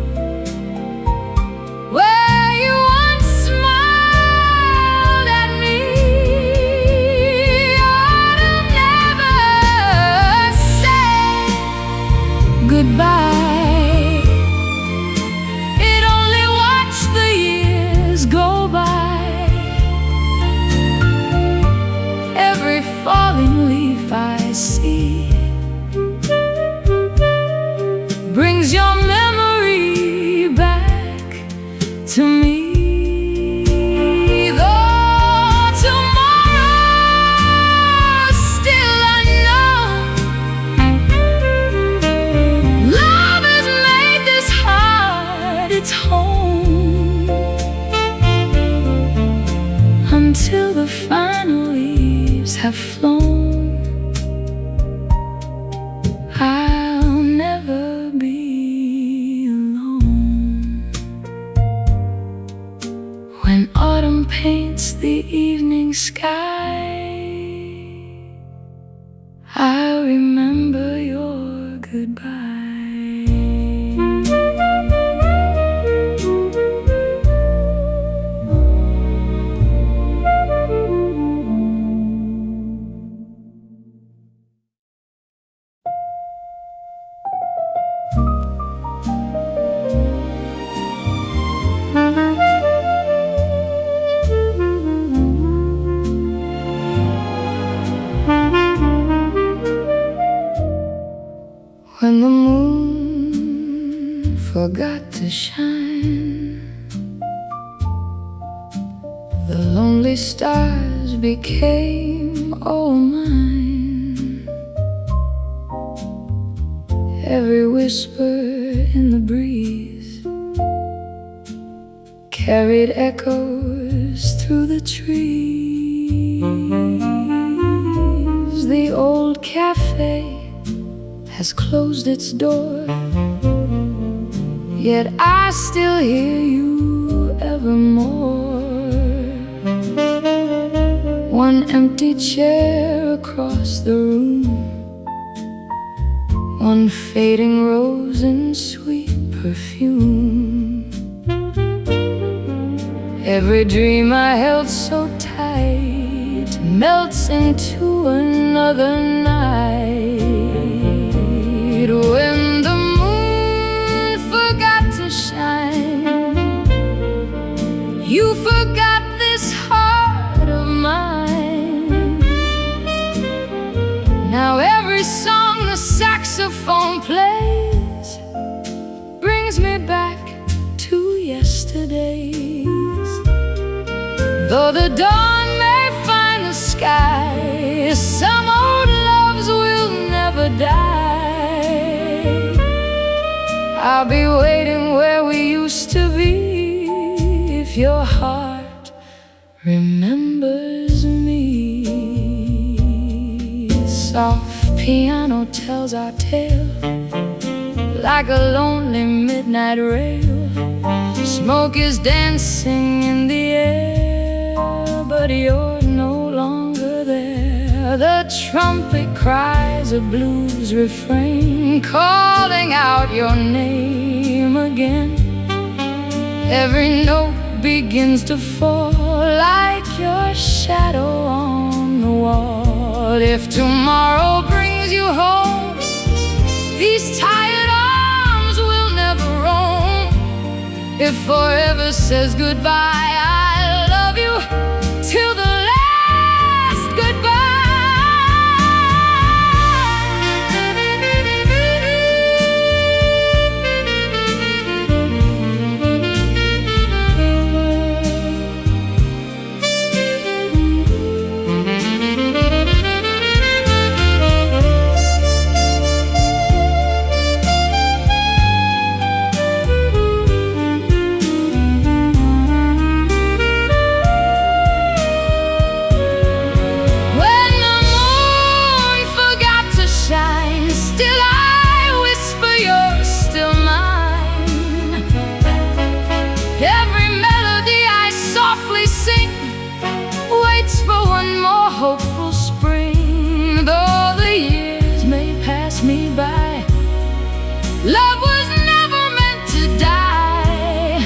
where you once smiled at me. Autumn never said goodbye, it only watched the years go by. Every falling leaf I see brings your memory back to me. Though tomorrow's still unknown, love moon forgot to shine, the lonely stars became all mine. Every whisper in the breeze carried echoes through the trees. The old cafe has closed its door, yet I still hear you evermore. One empty chair across the room, one fading rose in sweet perfume. Every dream I held so tight melts into another night. When the moon forgot to shine, you forgot this heart of mine. Now every song the saxophone plays brings me back to yesterdays. Though the dawn may find the sky, some old loves will never die. I'll be waiting where we used to be, if your heart remembers me. Soft piano tells our tale like a lonely midnight rail. Smoke is dancing in the air, but you're no longer there. The trumpet cries a blues refrain, calling out your name again. Every note begins to fall like your shadow on the wall. If tomorrow brings you home, these tired arms will never roam. If forever says goodbye, I love you till the last goodbye. Hopeful spring, though the years may pass me by, love was never meant to die.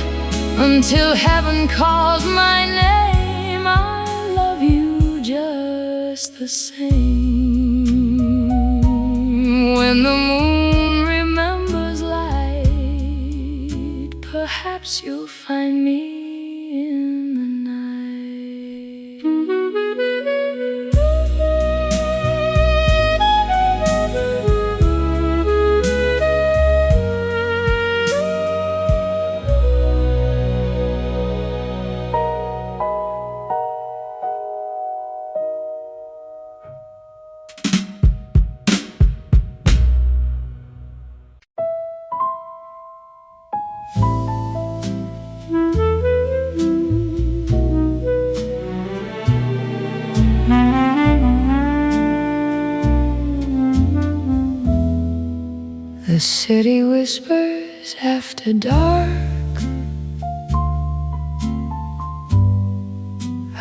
Until heaven calls my name, I love you just the same. When the moon remembers light, perhaps you'll find me in the night. The city whispers after dark,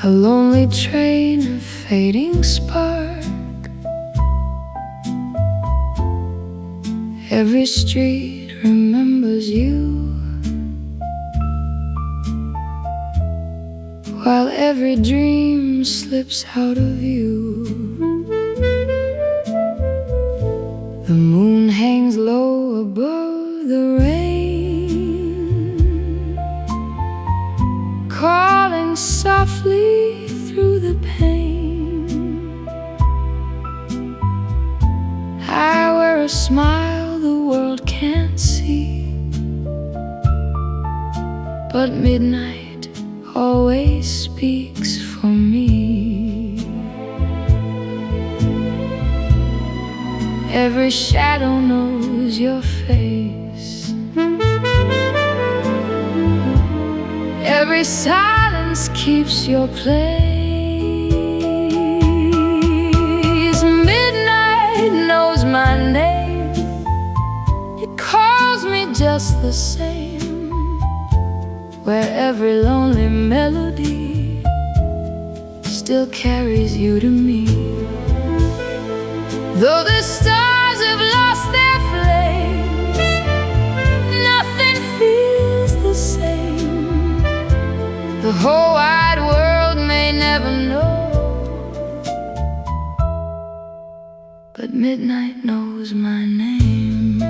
a lonely train, a fading spark. Every street remembers you, while every dream slips out of view. The moon hangs low above the rain, calling softly through the pain. I wear a smile the world but midnight always speaks for me. Every shadow knows your face, every silence keeps your place. Midnight knows my name, it calls me just the same, where every lonely melody still carries you to me. Though the stars have lost their flame, nothing feels the same. The whole wide world may never know, but midnight knows my name.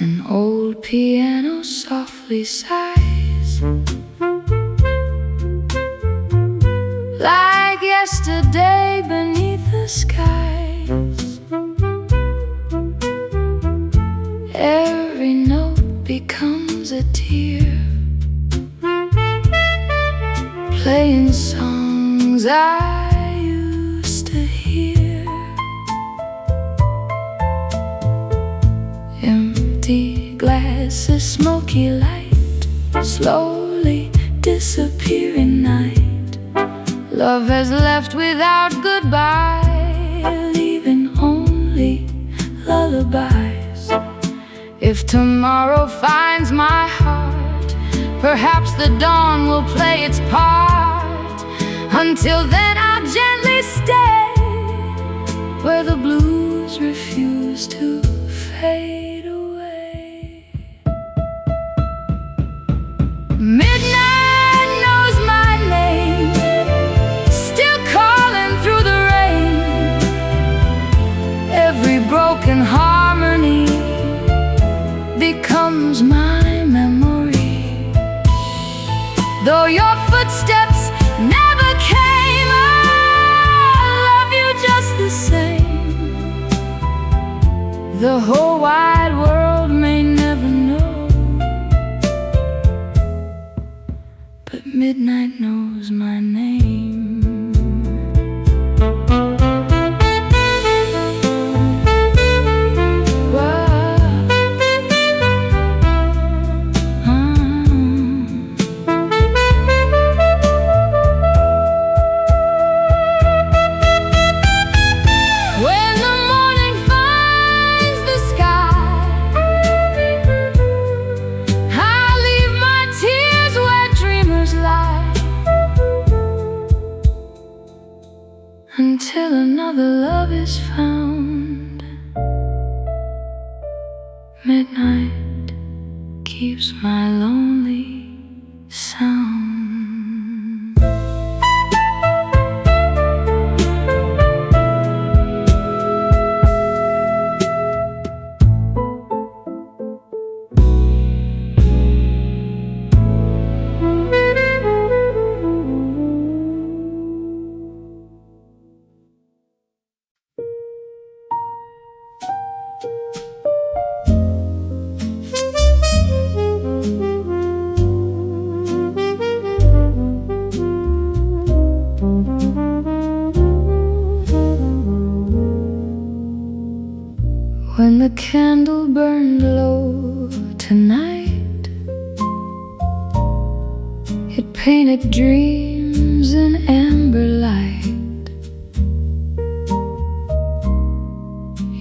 An old piano softly sighs, like yesterday beneath the skies. Every note becomes a tear, playing songs I used to hear. Empty glasses, smoky light, slowly disappearing night. Love has left without goodbye, leaving only lullabies. If tomorrow finds my heart, perhaps the dawn will play its part. Until then I'll gently stay where the blues refuse to fade away. Midnight knows my name, still calling through the rain. Every broken harmony becomes my memory. Though your footsteps never came, I love you just the same. The whole wide world may never know, but midnight knows my name. Until another love is found, midnight keeps my lonely sound. When the candle burned low tonight, it painted dreams in amber light.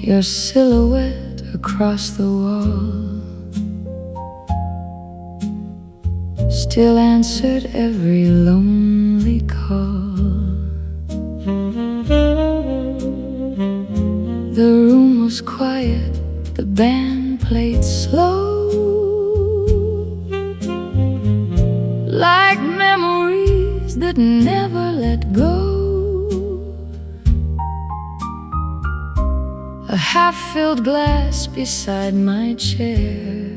Your silhouette across the wall still answered every lonely call. The room was quiet, the band played slow, like memories that never let go. A half-filled glass beside my chair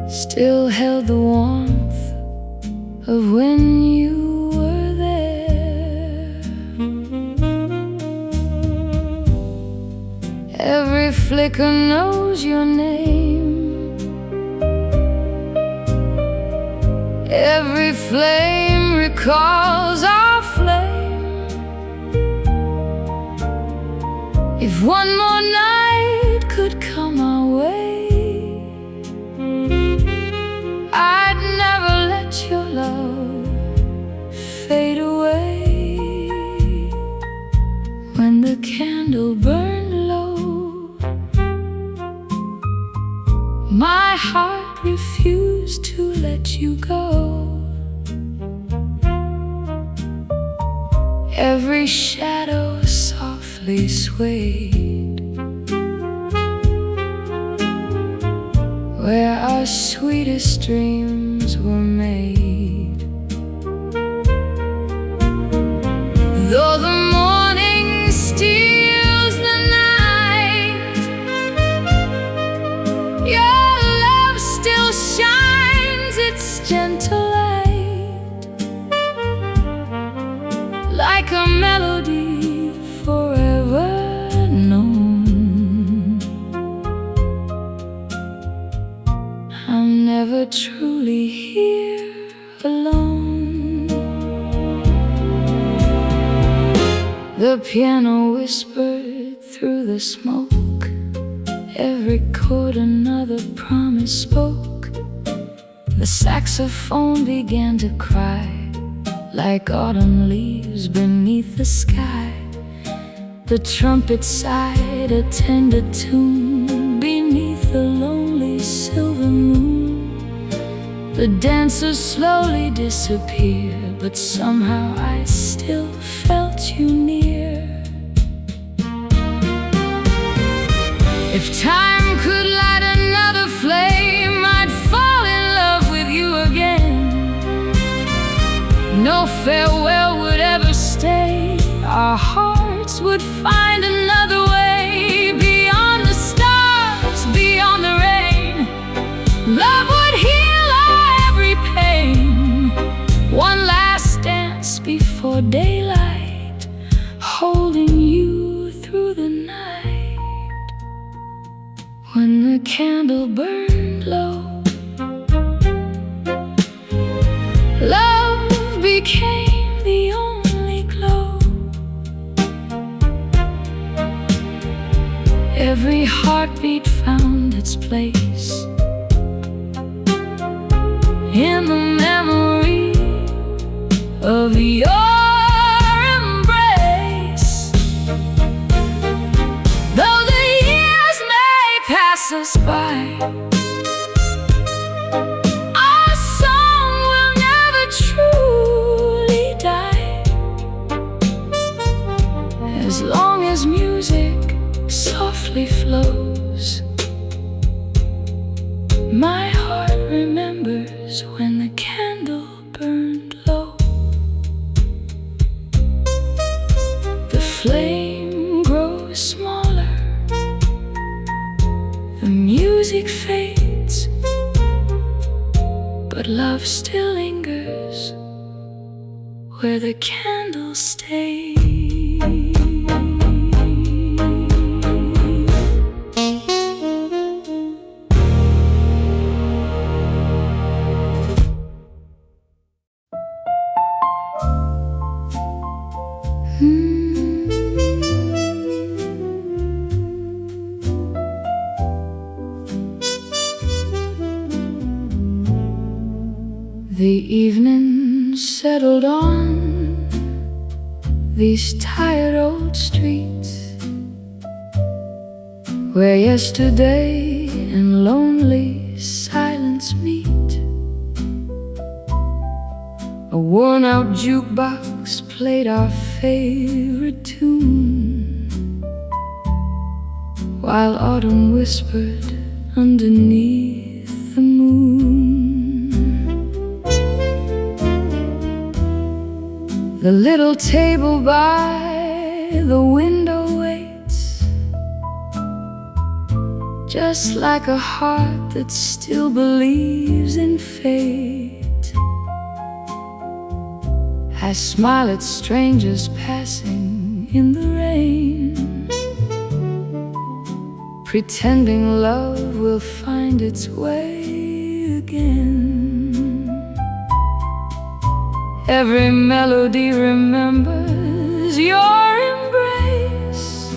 still held the warmth of when you were there. Every flicker knows your name, Every flame recalls our flame. If one more night could come our way, I'd never let your love fade away. When the candle burned low, my heart refused to let you go. Every shadow softly swayed where our sweetest dreams were made. Though the morning steals the night, your love still shines its gentle light, like a melody forever known. I'm never truly here alone. The piano whispered through the smoke, every chord another promise spoke. The saxophone began to cry, like autumn leaves beneath the sky. The trumpet sighed a tender tune beneath the lonely silver moon. The dancers slowly disappeared, but somehow I still felt you near. If time could light another flame, I'd fall in love with you again. No farewell would ever stay. Our hearts would find another way. Beyond the stars, beyond the rain, love would heal our every pain. One last dance before daylight, holding you through the night. When the candle burned low, love became the only glow. Every heartbeat found its place in the memory of your embrace. Though the years may pass us by, our song will never truly die. As long as music softly flows, my heart remembers when the candle burned low. The flame grows smaller, the music fades, but love still lingers where the candle stays. The evening settled on these tired old streets, where yesterday and lonely silence meet. A worn-out jukebox played our favorite tune, while autumn whispered underneath the moon. The little table by the window waits, just like a heart that still believes in fate. I smile at strangers passing in the rain, pretending love will find its way again. Every melody remembers your embrace.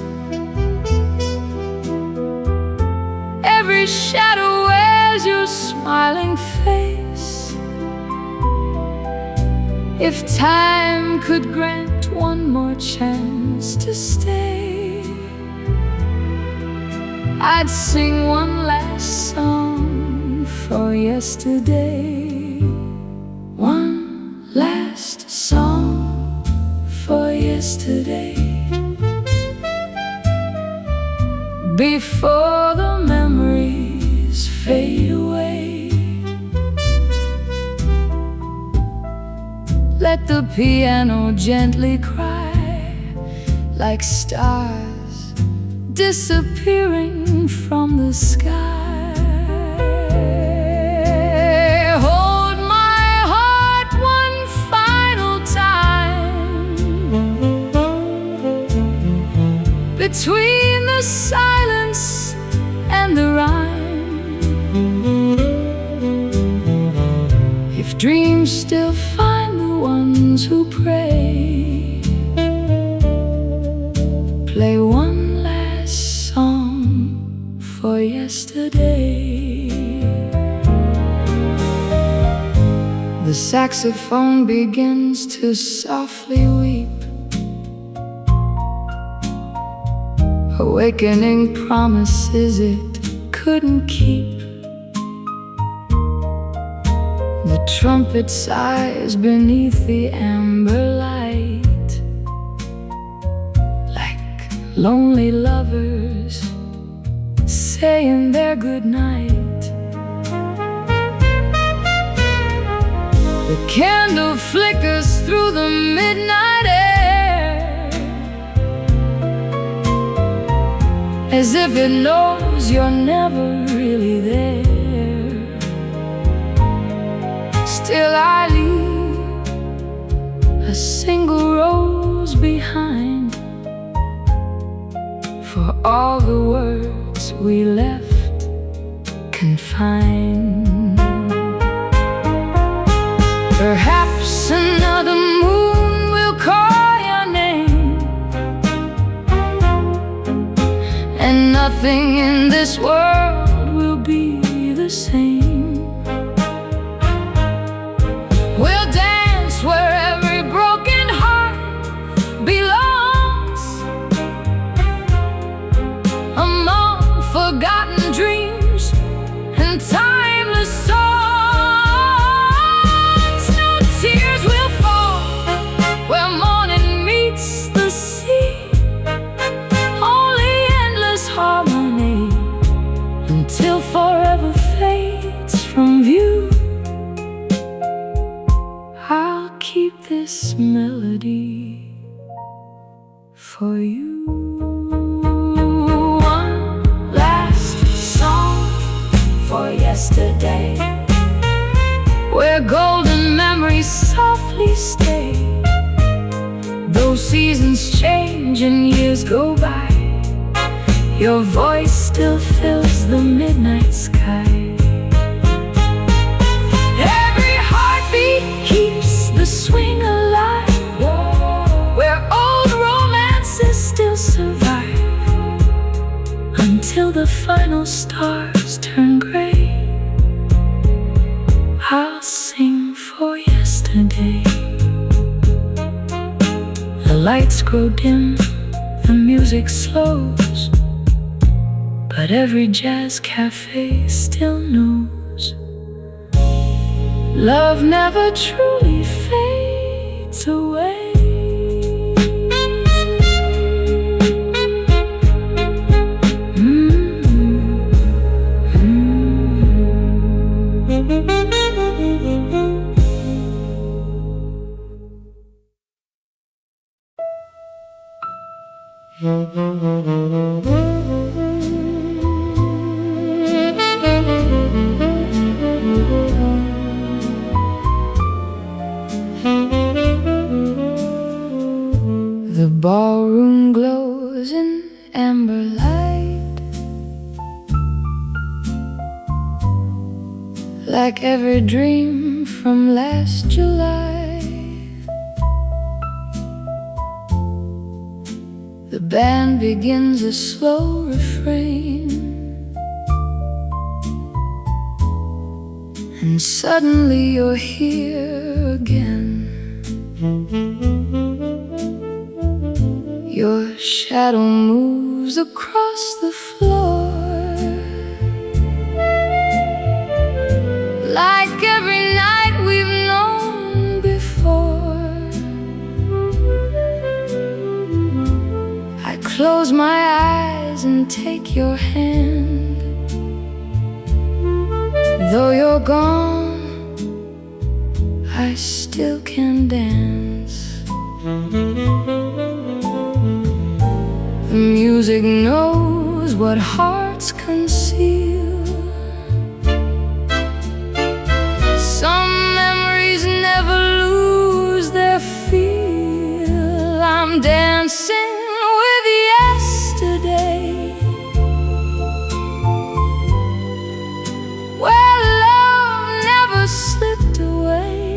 Every shadow wears your smiling face. If time could grant one more chance to stay, I'd sing one last song for yesterday. One last song for yesterday, before the memories fade away. Let the piano gently cry, like stars disappearing from the sky. Hold my heart one final time, between the silence and the rhyme. If dreams still find the ones who pray, play one last song for yesterday. The saxophone begins to softly weep, awakening promises it couldn't keep. The trumpet sighs beneath the amber light, like lonely lovers saying their goodnight. The candle flickers through the midnight air, as if it knows you're never really there. Still I leave a single rose behind, for all the words we left confined. Perhaps another moon will call your name, and nothing in this world will be the same. We'll dance where every broken heart belongs, among forgotten dreams and timeless songs. No tears will fall where morning meets the sea, only endless harmony until forever fades from view. I'll keep this melody for you. One last song for yesterday, where golden memories softly stay. Though seasons change and years go by, your voice still fills the midnight sky. Every heartbeat keeps the swing alive, where old romances still survive, until the final stars turn gray. I'll sing for yesterday. The lights grow dim, the music slows, but every jazz cafe still knows love never truly fades away. The ballroom glows in amber light, like every dream from last July. band begins a slow refrain, and suddenly you're here again. Your shadow moves across the floor, like every night we've known before. I close my eyes and take your hand. Though you're gone, I still can dance. The music knows what hearts conceal. Some memories never lose their feel. I'm dancing with yesterday, where love never slipped away.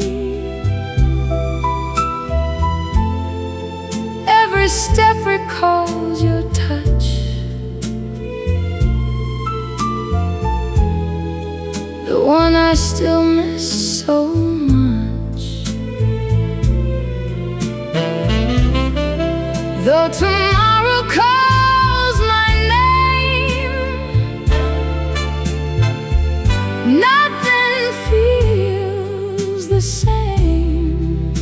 Every step recalls your touch, the one I still miss so much. Though tomorrow calls my name, nothing feels the same.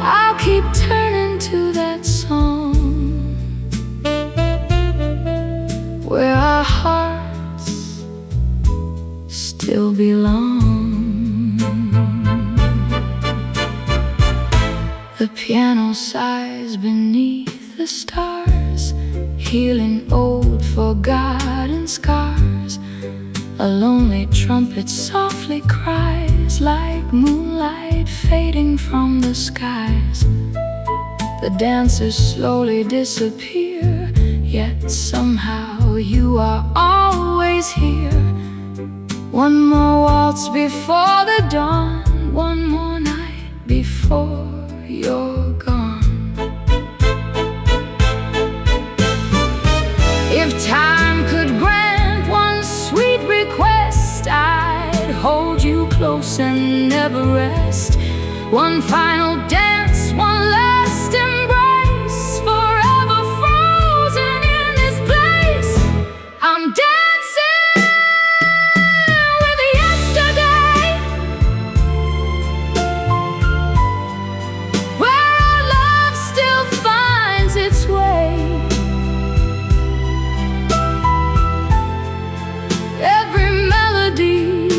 I'll keep turning to that song where our hearts still belong. The piano sighs beneath the stars, healing old forgotten scars. A lonely trumpet softly cries, like moonlight fading from the skies. The dancers slowly disappear, yet somehow you are always here. One more waltz before the dawn, one more night before you're gone. If time could grant one sweet request, I'd hold you close and never rest. One final dance, one last embrace, forever frozen in this place. I'm dancing with yesterday, where our love still finds its way. Every melody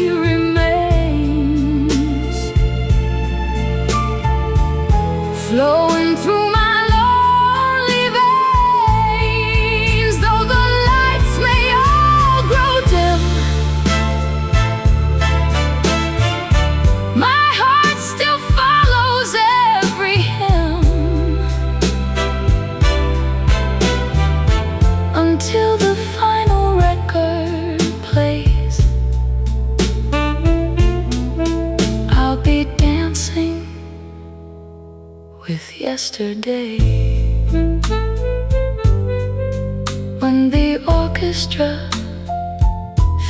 remains, flowing through my lonely veins. Though the lights may all grow dim, my heart still follows every hymn, until the final record plays. I'll be dancing with yesterday. When the orchestra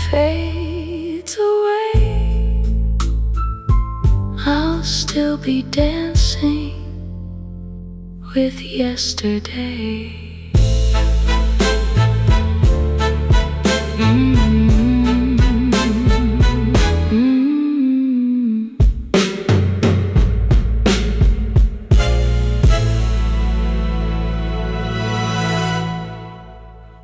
fades away, I'll still be dancing with yesterday.